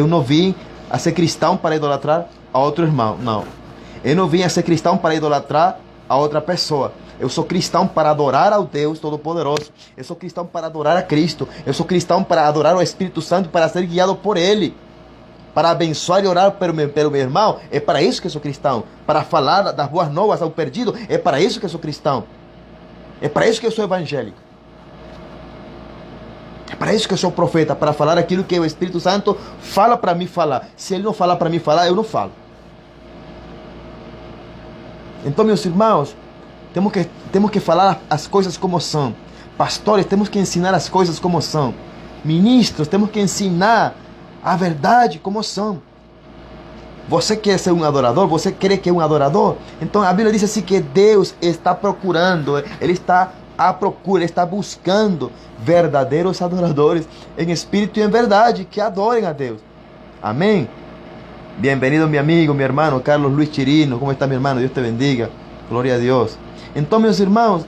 não vim a ser cristão para idolatrar a outro irmão. Não. Eu não vim a ser cristão para idolatrar a outra pessoa. Eu sou cristão para adorar ao Deus Todo-Poderoso. Eu sou cristão para adorar a Cristo. Eu sou cristão para adorar o Espírito Santo, para ser guiado por Ele. Para abençoar e orar pelo meu irmão. É para isso que eu sou cristão. Para falar das boas novas ao perdido. É para isso que eu sou cristão. É para isso que eu sou evangélico. É para isso que eu sou profeta. Para falar aquilo que o Espírito Santo fala para mim falar. Se Ele não falar para mim falar, eu não falo. Então, meus irmãos, temos que falar as coisas como são. Pastores, temos que ensinar as coisas como são. Ministros, temos que ensinar a verdade como são. Você quer ser um adorador? Você crê que é um adorador? Então a Bíblia diz assim que Deus está procurando, Ele está à procura, Ele está buscando verdadeiros adoradores em espírito e em verdade, que adorem a Deus. Amém? Bem-vindo, meu amigo, meu irmão Carlos Luis Chirino. Como está, meu irmão? Deus te bendiga. Glória a Deus. Então, meus irmãos,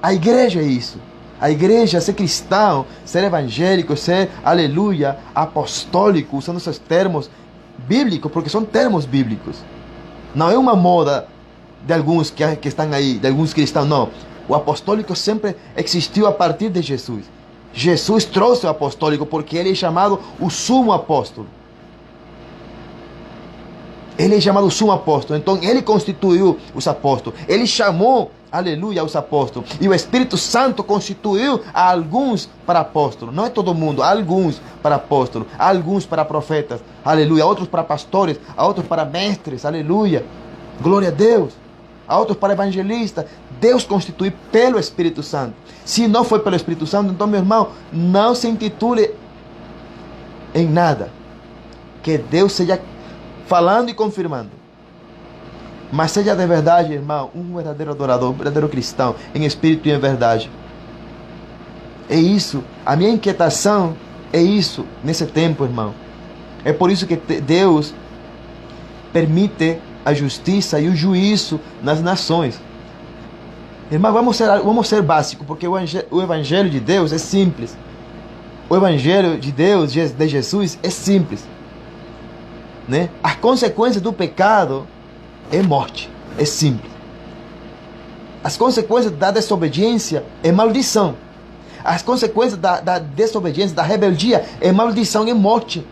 a igreja é isso. A igreja, ser cristão, ser evangélico, ser, aleluia, apostólico, usando esses termos bíblicos, porque são termos bíblicos. Não é uma moda de alguns que estão aí, de alguns cristãos, não. O apostólico sempre existiu a partir de Jesus. Jesus trouxe o apostólico porque ele é chamado o sumo apóstolo. Ele é chamado sumo apóstolo. Então ele constituiu os apóstolos. Ele chamou, aleluia, os apóstolos. E o Espírito Santo constituiu a alguns para apóstolos. Não é todo mundo, alguns para apóstolos, alguns para profetas, aleluia, outros para pastores, outros para mestres, aleluia. Glória a Deus. Outros para evangelistas. Deus constituiu pelo Espírito Santo. Se não foi pelo Espírito Santo, então, meu irmão, não se intitule em nada. Que Deus seja falando e confirmando. Mas seja de verdade, irmão, um verdadeiro adorador, um verdadeiro cristão, em espírito e em verdade. É isso. A minha inquietação é isso nesse tempo, irmão. É por isso que Deus permite a justiça e o juízo nas nações. Irmão, vamos ser básicos, porque o evangelho de Deus é simples. O evangelho de Deus, de Jesus, é simples, né? As consequências do pecado é morte, é simples. As consequências da desobediência é maldição. As consequências da desobediência, da rebeldia, é maldição, é morte,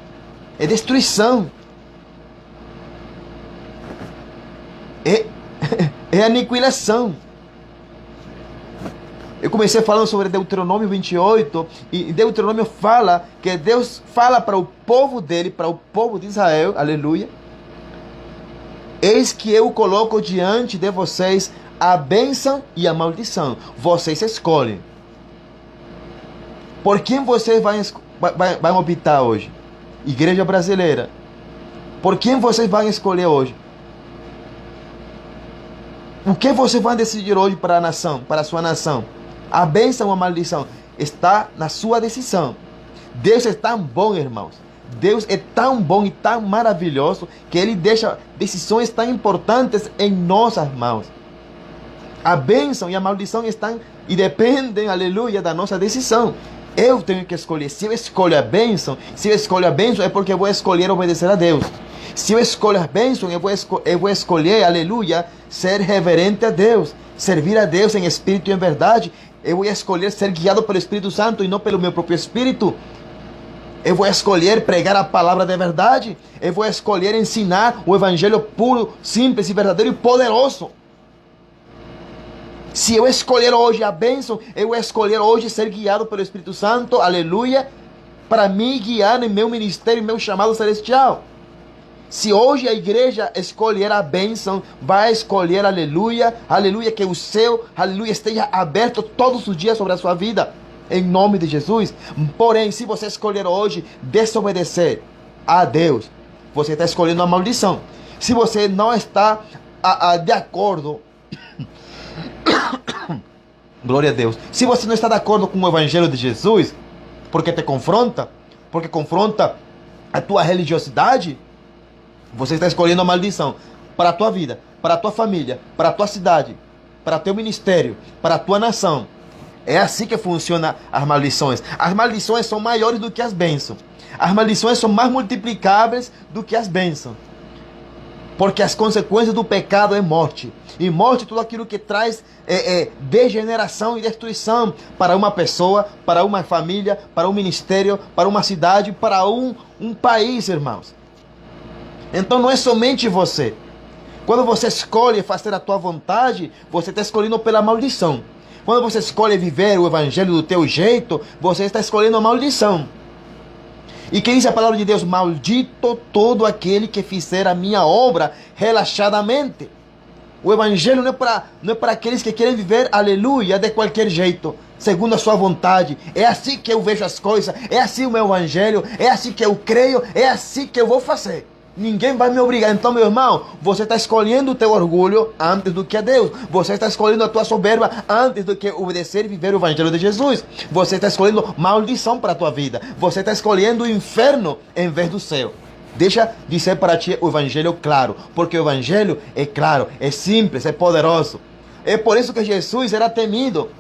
é destruição, é aniquilação. Eu comecei falando sobre Deuteronômio 28, e Deuteronômio fala que Deus fala para o povo dele, para o povo de Israel, aleluia: eis que eu coloco diante de vocês a bênção e a maldição. Vocês escolhem. Por quem vocês vão optar hoje? Igreja brasileira. Por quem vocês vão escolher hoje? O que vocês vão decidir hoje para a nação, para a sua nação? A bênção ou a maldição está na sua decisão. Deus é tão bom, irmãos. Deus é tão bom e tão maravilhoso que Ele deixa decisões tão importantes em nossas mãos. A bênção e a maldição estão e dependem, aleluia, da nossa decisão. Eu tenho que escolher. Se eu escolho a bênção, é porque eu vou escolher obedecer a Deus. Se eu escolho a bênção, eu vou escolher, aleluia, ser reverente a Deus, servir a Deus em espírito e em verdade. Eu vou escolher ser guiado pelo Espírito Santo e não pelo meu próprio espírito. Eu vou escolher pregar a palavra de verdade. Eu vou escolher ensinar o evangelho puro, simples e verdadeiro e poderoso. Se eu escolher hoje a bênção, eu vou escolher hoje ser guiado pelo Espírito Santo, aleluia, para me guiar em meu ministério, em meu chamado celestial. Se hoje a igreja escolher a bênção, vai escolher, aleluia, aleluia, que o céu, aleluia, esteja aberto todos os dias sobre a sua vida, em nome de Jesus. Porém, se você escolher hoje desobedecer a Deus, você está escolhendo a maldição. Se você não está de acordo, glória a Deus, se você não está de acordo com o evangelho de Jesus, porque confronta a tua religiosidade, você está escolhendo a maldição para a tua vida, para a tua família, para a tua cidade, para o teu ministério, para a tua nação. É assim que funcionam as maldições. As maldições são maiores do que as bênçãos. As maldições são mais multiplicáveis do que as bênçãos. Porque as consequências do pecado é morte. E morte é tudo aquilo que traz degeneração e destruição para uma pessoa, para uma família, para um ministério, para uma cidade, para um país, irmãos. Então não é somente você. Quando você escolhe fazer a tua vontade, você está escolhendo pela maldição. Quando você escolhe viver o evangelho do teu jeito, você está escolhendo a maldição. E que diz a palavra de Deus: maldito todo aquele que fizer a minha obra relaxadamente. O evangelho não é para aqueles que querem viver, aleluia, de qualquer jeito, segundo a sua vontade. É assim que eu vejo as coisas, é assim o meu evangelho, é assim que eu creio, é assim que eu vou fazer. Ninguém vai me obrigar. Então, meu irmão, você está escolhendo o teu orgulho antes do que a Deus. Você está escolhendo a tua soberba antes do que obedecer e viver o evangelho de Jesus. Você está escolhendo maldição para a tua vida. Você está escolhendo o inferno em vez do céu. Deixa de ser para ti o evangelho claro, porque o evangelho é claro, é simples, é poderoso. É por isso que Jesus era temido.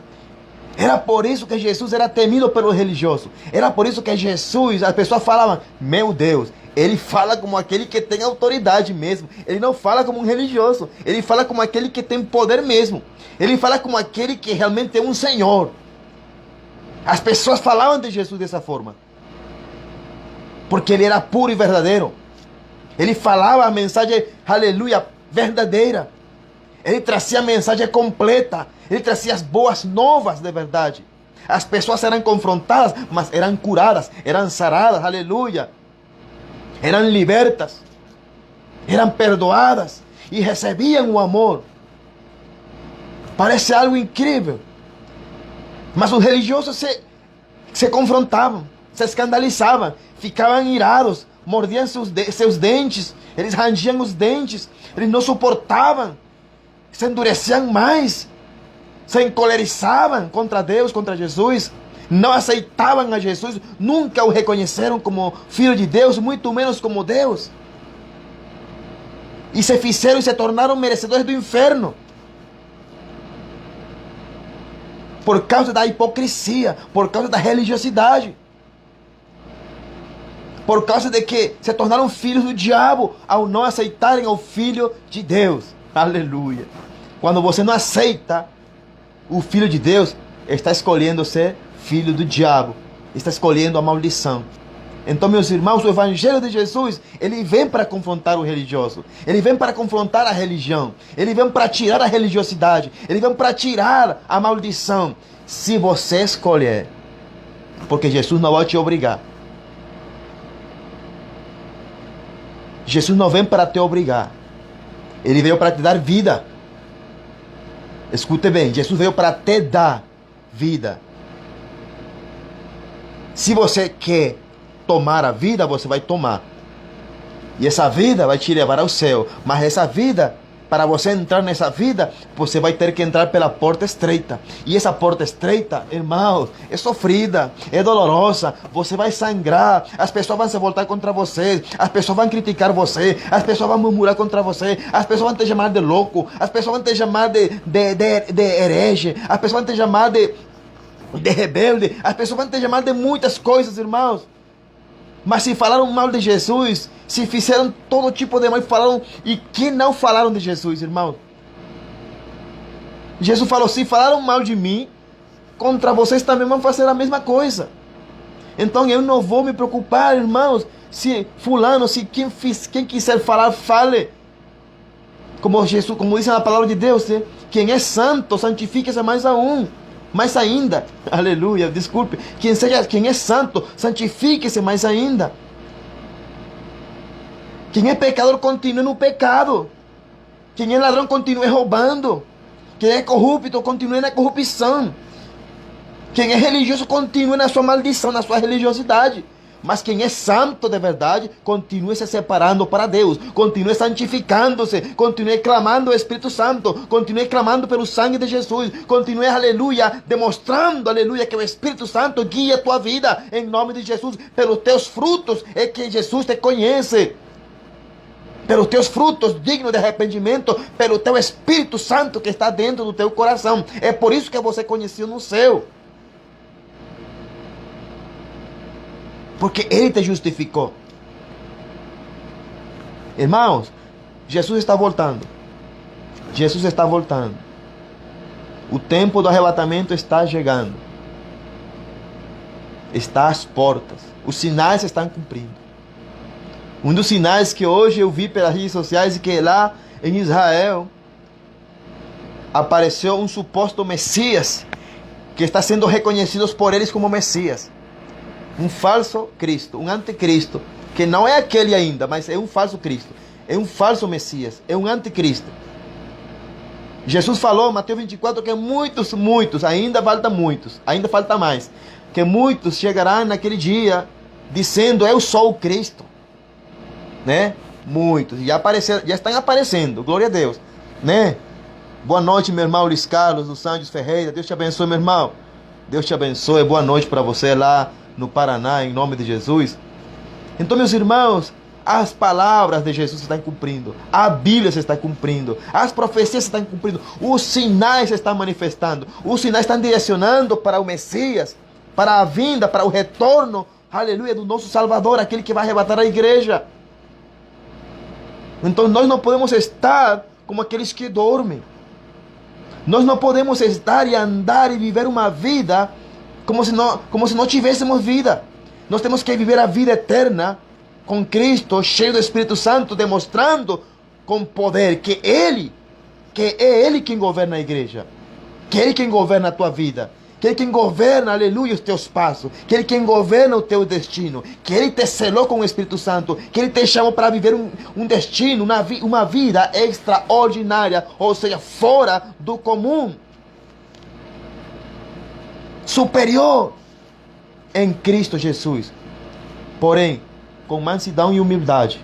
Era por isso que Jesus era temido pelo religioso. Era por isso que Jesus, as pessoas falavam: meu Deus, ele fala como aquele que tem autoridade mesmo. Ele não fala como um religioso. Ele fala como aquele que tem poder mesmo. Ele fala como aquele que realmente é um Senhor. As pessoas falavam de Jesus dessa forma, porque ele era puro e verdadeiro. Ele falava a mensagem, aleluia, verdadeira. Ele trazia a mensagem completa. Ele trazia as boas novas de verdade. As pessoas eram confrontadas, mas eram curadas, eram saradas, aleluia. Eram libertas, eram perdoadas e recebiam o amor. Parece algo incrível. Mas os religiosos se confrontavam, se escandalizavam, ficavam irados, mordiam seus dentes, eles rangiam os dentes, eles não suportavam, se endureciam mais, se encolerizavam contra Deus, contra Jesus, não aceitavam a Jesus, nunca o reconheceram como Filho de Deus, muito menos como Deus. E se fizeram e se tornaram merecedores do inferno. Por causa da hipocrisia, por causa da religiosidade. Por causa de que se tornaram filhos do diabo ao não aceitarem o Filho de Deus. Aleluia. Quando você não aceita o Filho de Deus, está escolhendo ser filho do diabo. Está escolhendo a maldição. Então, meus irmãos, o Evangelho de Jesus, ele vem para confrontar o religioso. Ele vem para confrontar a religião. Ele vem para tirar a religiosidade. Ele vem para tirar a maldição. Se você escolher. Porque Jesus não vai te obrigar. Jesus não vem para te obrigar. Ele veio para te dar vida. Escute bem, Jesus veio para te dar vida. Se você quer tomar a vida, você vai tomar. E essa vida vai te levar ao céu. Mas essa vida, para você entrar nessa vida, você vai ter que entrar pela porta estreita. E essa porta estreita, irmãos, é sofrida, é dolorosa. Você vai sangrar, as pessoas vão se voltar contra você, as pessoas vão criticar você, as pessoas vão murmurar contra você, as pessoas vão te chamar de louco, as pessoas vão te chamar de herege, as pessoas vão te chamar de rebelde, as pessoas vão te chamar de muitas coisas, irmãos. Mas se falaram mal de Jesus, se fizeram todo tipo de mal, falaram, e que não falaram de Jesus, irmão? Jesus falou, se falaram mal de mim, contra vocês também vão fazer a mesma coisa. Então eu não vou me preocupar, irmãos, se fulano, se quem quiser falar, fale. Como Jesus, como diz na palavra de Deus, né? Quem é santo, santifique-se mais ainda, aleluia, desculpe, quem é santo, santifique-se mais ainda. Quem é pecador, continue no pecado. Quem é ladrão, continue roubando. Quem é corrupto, continue na corrupção. Quem é religioso, continue na sua maldição, na sua religiosidade. Mas quem é santo de verdade, continue se separando para Deus, continue santificando-se, continue clamando o Espírito Santo, continue clamando pelo sangue de Jesus, continue, aleluia, demonstrando, aleluia, que o Espírito Santo guia a tua vida, em nome de Jesus. Pelos teus frutos é que Jesus te conhece, pelos teus frutos dignos de arrependimento, pelo teu Espírito Santo que está dentro do teu coração. É por isso que você conheceu no céu. Porque Ele te justificou. Irmãos, Jesus está voltando. Jesus está voltando. O tempo do arrebatamento está chegando. Está às portas. Os sinais se estão cumprindo. Um dos sinais que hoje eu vi pelas redes sociais é que lá em Israel apareceu um suposto Messias que está sendo reconhecido por eles como Messias. Um falso Cristo, um anticristo, que não é aquele ainda, mas é um falso Cristo, é um falso Messias, é um anticristo. Jesus falou, Mateus 24, que muitos, ainda falta mais, que muitos chegarão naquele dia, dizendo, eu sou o Cristo, né? Muitos, já estão aparecendo, glória a Deus, né? Boa noite, meu irmão Luiz Carlos dos Santos Ferreira, Deus te abençoe, meu irmão, Deus te abençoe, boa noite para você lá no Paraná, em nome de Jesus. Então, meus irmãos, as palavras de Jesus se estão cumprindo, a Bíblia se está cumprindo, as profecias se estão cumprindo, os sinais se estão manifestando, os sinais estão direcionando para o Messias, para a vinda, para o retorno, aleluia, do nosso Salvador, aquele que vai arrebatar a igreja. Então nós não podemos estar como aqueles que dormem. Nós não podemos estar e andar e viver uma vida como se não tivéssemos vida. Nós temos que viver a vida eterna com Cristo, cheio do Espírito Santo, demonstrando com poder que é Ele quem governa a igreja, que é Ele quem governa a tua vida, que é Ele quem governa, aleluia, os teus passos, que é Ele quem governa o teu destino, que Ele te selou com o Espírito Santo, que Ele te chamou para viver um destino, uma vida extraordinária, ou seja, fora do comum, superior em Cristo Jesus, porém com mansidão e humildade,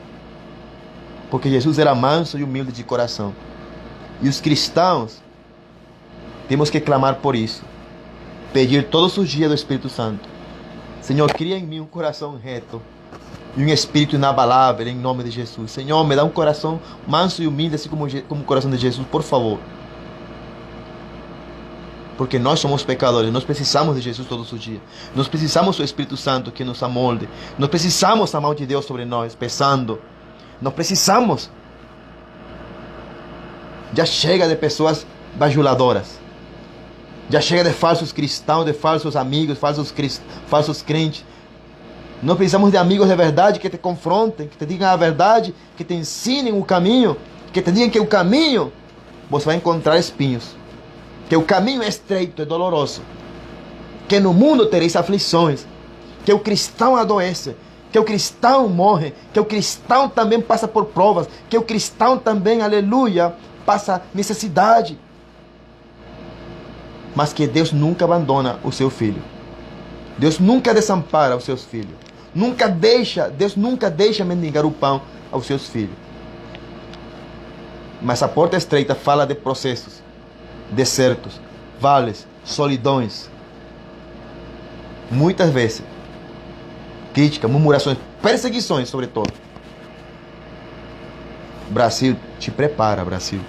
porque Jesus era manso e humilde de coração, e os cristãos temos que clamar por isso, pedir todos os dias do Espírito Santo. Senhor, cria em mim um coração reto e um espírito inabalável, em nome de Jesus. Senhor, me dá um coração manso e humilde, assim como o coração de Jesus, por favor. Porque nós somos pecadores, nós precisamos de Jesus todos os dias. Nós precisamos do Espírito Santo que nos amolde. Nós precisamos da mão de Deus sobre nós, pesando. Nós precisamos. Já chega de pessoas bajuladoras. Já chega de falsos cristãos, de falsos amigos, falsos crentes. Nós precisamos de amigos de verdade que te confrontem, que te digam a verdade, que te ensinem o caminho, que te digam que o caminho você vai encontrar espinhos, que o caminho é estreito, é doloroso, que no mundo tereis aflições, que o cristão adoece, que o cristão morre, que o cristão também passa por provas, que o cristão também, aleluia, passa necessidade. Mas que Deus nunca abandona o seu filho. Deus nunca desampara os seus filhos. Deus nunca deixa mendigar o pão aos seus filhos. Mas a porta estreita fala de processos, desertos, vales, solidões. Muitas vezes, críticas, murmurações, perseguições, sobretudo. Brasil, te prepara, Brasil.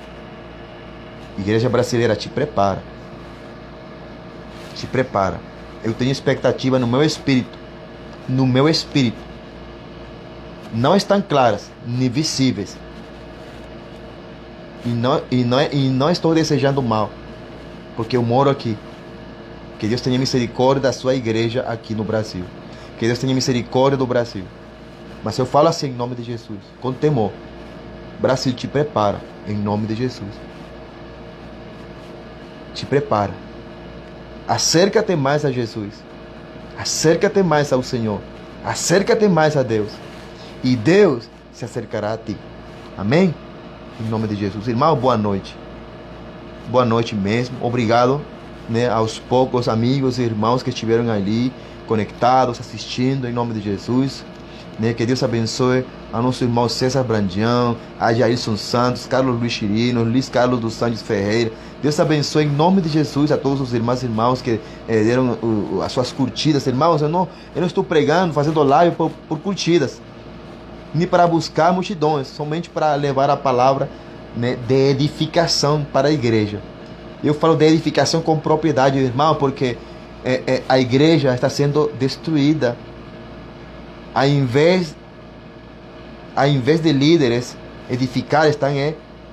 Igreja brasileira, te prepara. Te prepara. Eu tenho expectativa no meu espírito. No meu espírito. Não estão claras, nem visíveis. E não estou desejando mal. Porque eu moro aqui. Que Deus tenha misericórdia da sua igreja aqui no Brasil. Que Deus tenha misericórdia do Brasil. Mas eu falo assim em nome de Jesus. Com temor. Brasil, te prepara. Em nome de Jesus. Te prepara. Acércate mais a Jesus. Acércate mais ao Senhor. Acércate mais a Deus. E Deus se acercará a ti. Amém? Em nome de Jesus. Irmão, boa noite. Boa noite mesmo. Obrigado, né, aos poucos amigos e irmãos que estiveram ali conectados, assistindo, em nome de Jesus. Né, que Deus abençoe a nosso irmão César Brandião, a Jailson Santos, Carlos Luiz Chirino, Luiz Carlos dos Santos Ferreira. Deus abençoe em nome de Jesus a todos os irmãos que deram as suas curtidas. Irmãos, eu não estou pregando, fazendo live por curtidas, nem para buscar multidões, somente para levar a palavra, né, de edificação para a igreja. Eu falo de edificação com propriedade, irmão, porque a igreja está sendo destruída. Ao invés de líderes edificar, estão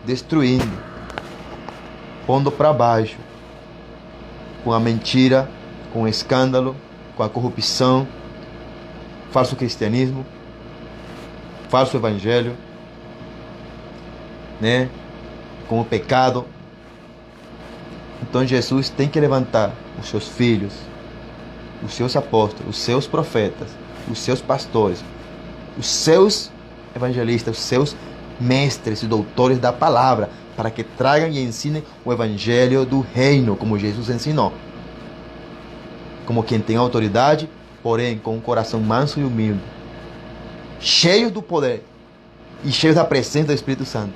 destruindo, pondo para baixo, com a mentira, com o escândalo, com a corrupção, falso cristianismo, falso evangelho, né? Com o pecado. Então Jesus tem que levantar os seus filhos, os seus apóstolos, os seus profetas, os seus pastores, os seus evangelistas, os seus mestres e doutores da palavra, para que tragam e ensinem o evangelho do reino, como Jesus ensinou. Como quem tem autoridade, porém com um coração manso e humilde, cheio do poder e cheio da presença do Espírito Santo.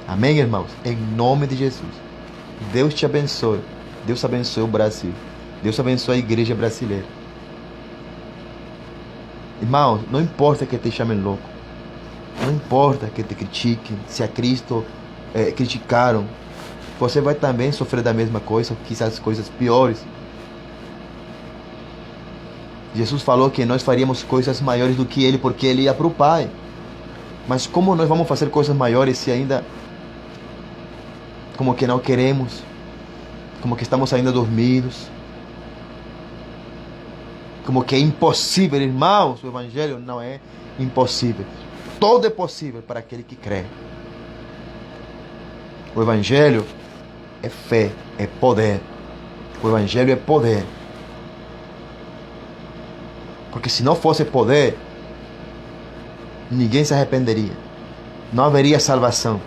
Amém, irmãos? Em nome de Jesus. Deus te abençoe. Deus abençoe o Brasil. Deus abençoe a igreja brasileira. Irmãos, não importa que te chamem louco. Não importa que te critiquem. Se a Cristo criticaram, você vai também sofrer da mesma coisa, ou quizás coisas piores. Jesus falou que nós faríamos coisas maiores do que Ele, porque Ele ia para o Pai. Mas como nós vamos fazer coisas maiores se ainda como que não queremos, como que estamos ainda dormidos, como que é impossível, irmãos? O evangelho não é impossível. Tudo é possível para aquele que crê. O evangelho é fé, é poder. O evangelho é poder. Porque se não fosse poder, ninguém se arrependeria. Não haveria salvação.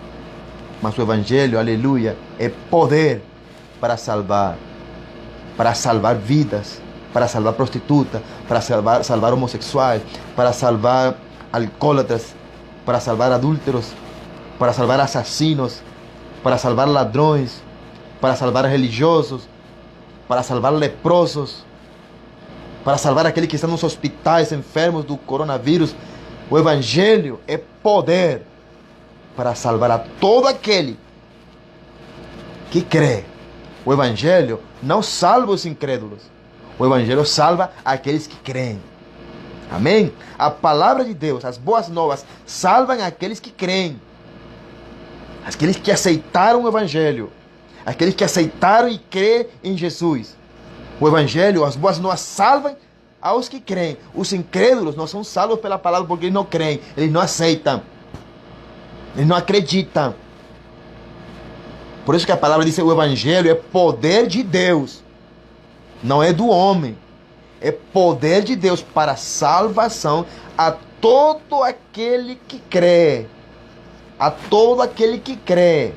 Mas o evangelho, aleluia, é poder para salvar vidas, para salvar prostitutas, para salvar homossexuais, para salvar alcoólatras, para salvar adúlteros, para salvar assassinos, para salvar ladrões, para salvar religiosos, para salvar leprosos, para salvar aqueles que estão nos hospitais enfermos do coronavírus. O Evangelho é poder para salvar a todo aquele que crê. O Evangelho não salva os incrédulos. O Evangelho salva aqueles que creem. Amém? A palavra de Deus, as boas novas, salvam aqueles que creem. Aqueles que aceitaram o Evangelho. Aqueles que aceitaram e creem em Jesus. O Evangelho, as boas novas, salvam aos que creem. Os incrédulos não são salvos pela palavra porque eles não creem. Eles não aceitam. Eles não acreditam. Por isso que a palavra diz que o Evangelho é poder de Deus. Não é do homem. É poder de Deus para salvação a todo aquele que crê. A todo aquele que crê.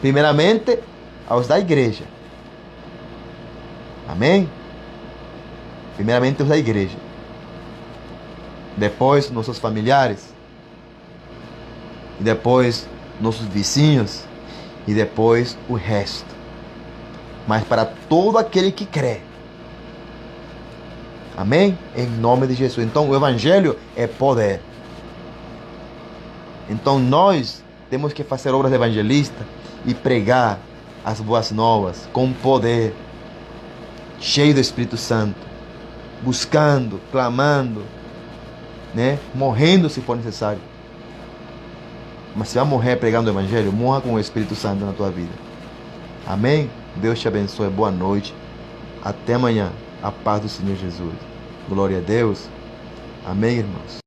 Primeiramente, aos da igreja. Amém? Primeiramente, aos da igreja. Depois, nossos familiares. E depois, nossos vizinhos. E depois, o resto. Mas para todo aquele que crê. Amém? Em nome de Jesus. Então, o Evangelho é poder. Então, nós temos que fazer obras de evangelista e pregar as boas novas com poder, cheio do Espírito Santo, buscando, clamando, né? Morrendo se for necessário. Mas se vai morrer pregando o Evangelho, morra com o Espírito Santo na tua vida. Amém? Deus te abençoe. Boa noite. Até amanhã. A paz do Senhor Jesus. Glória a Deus. Amém, irmãos.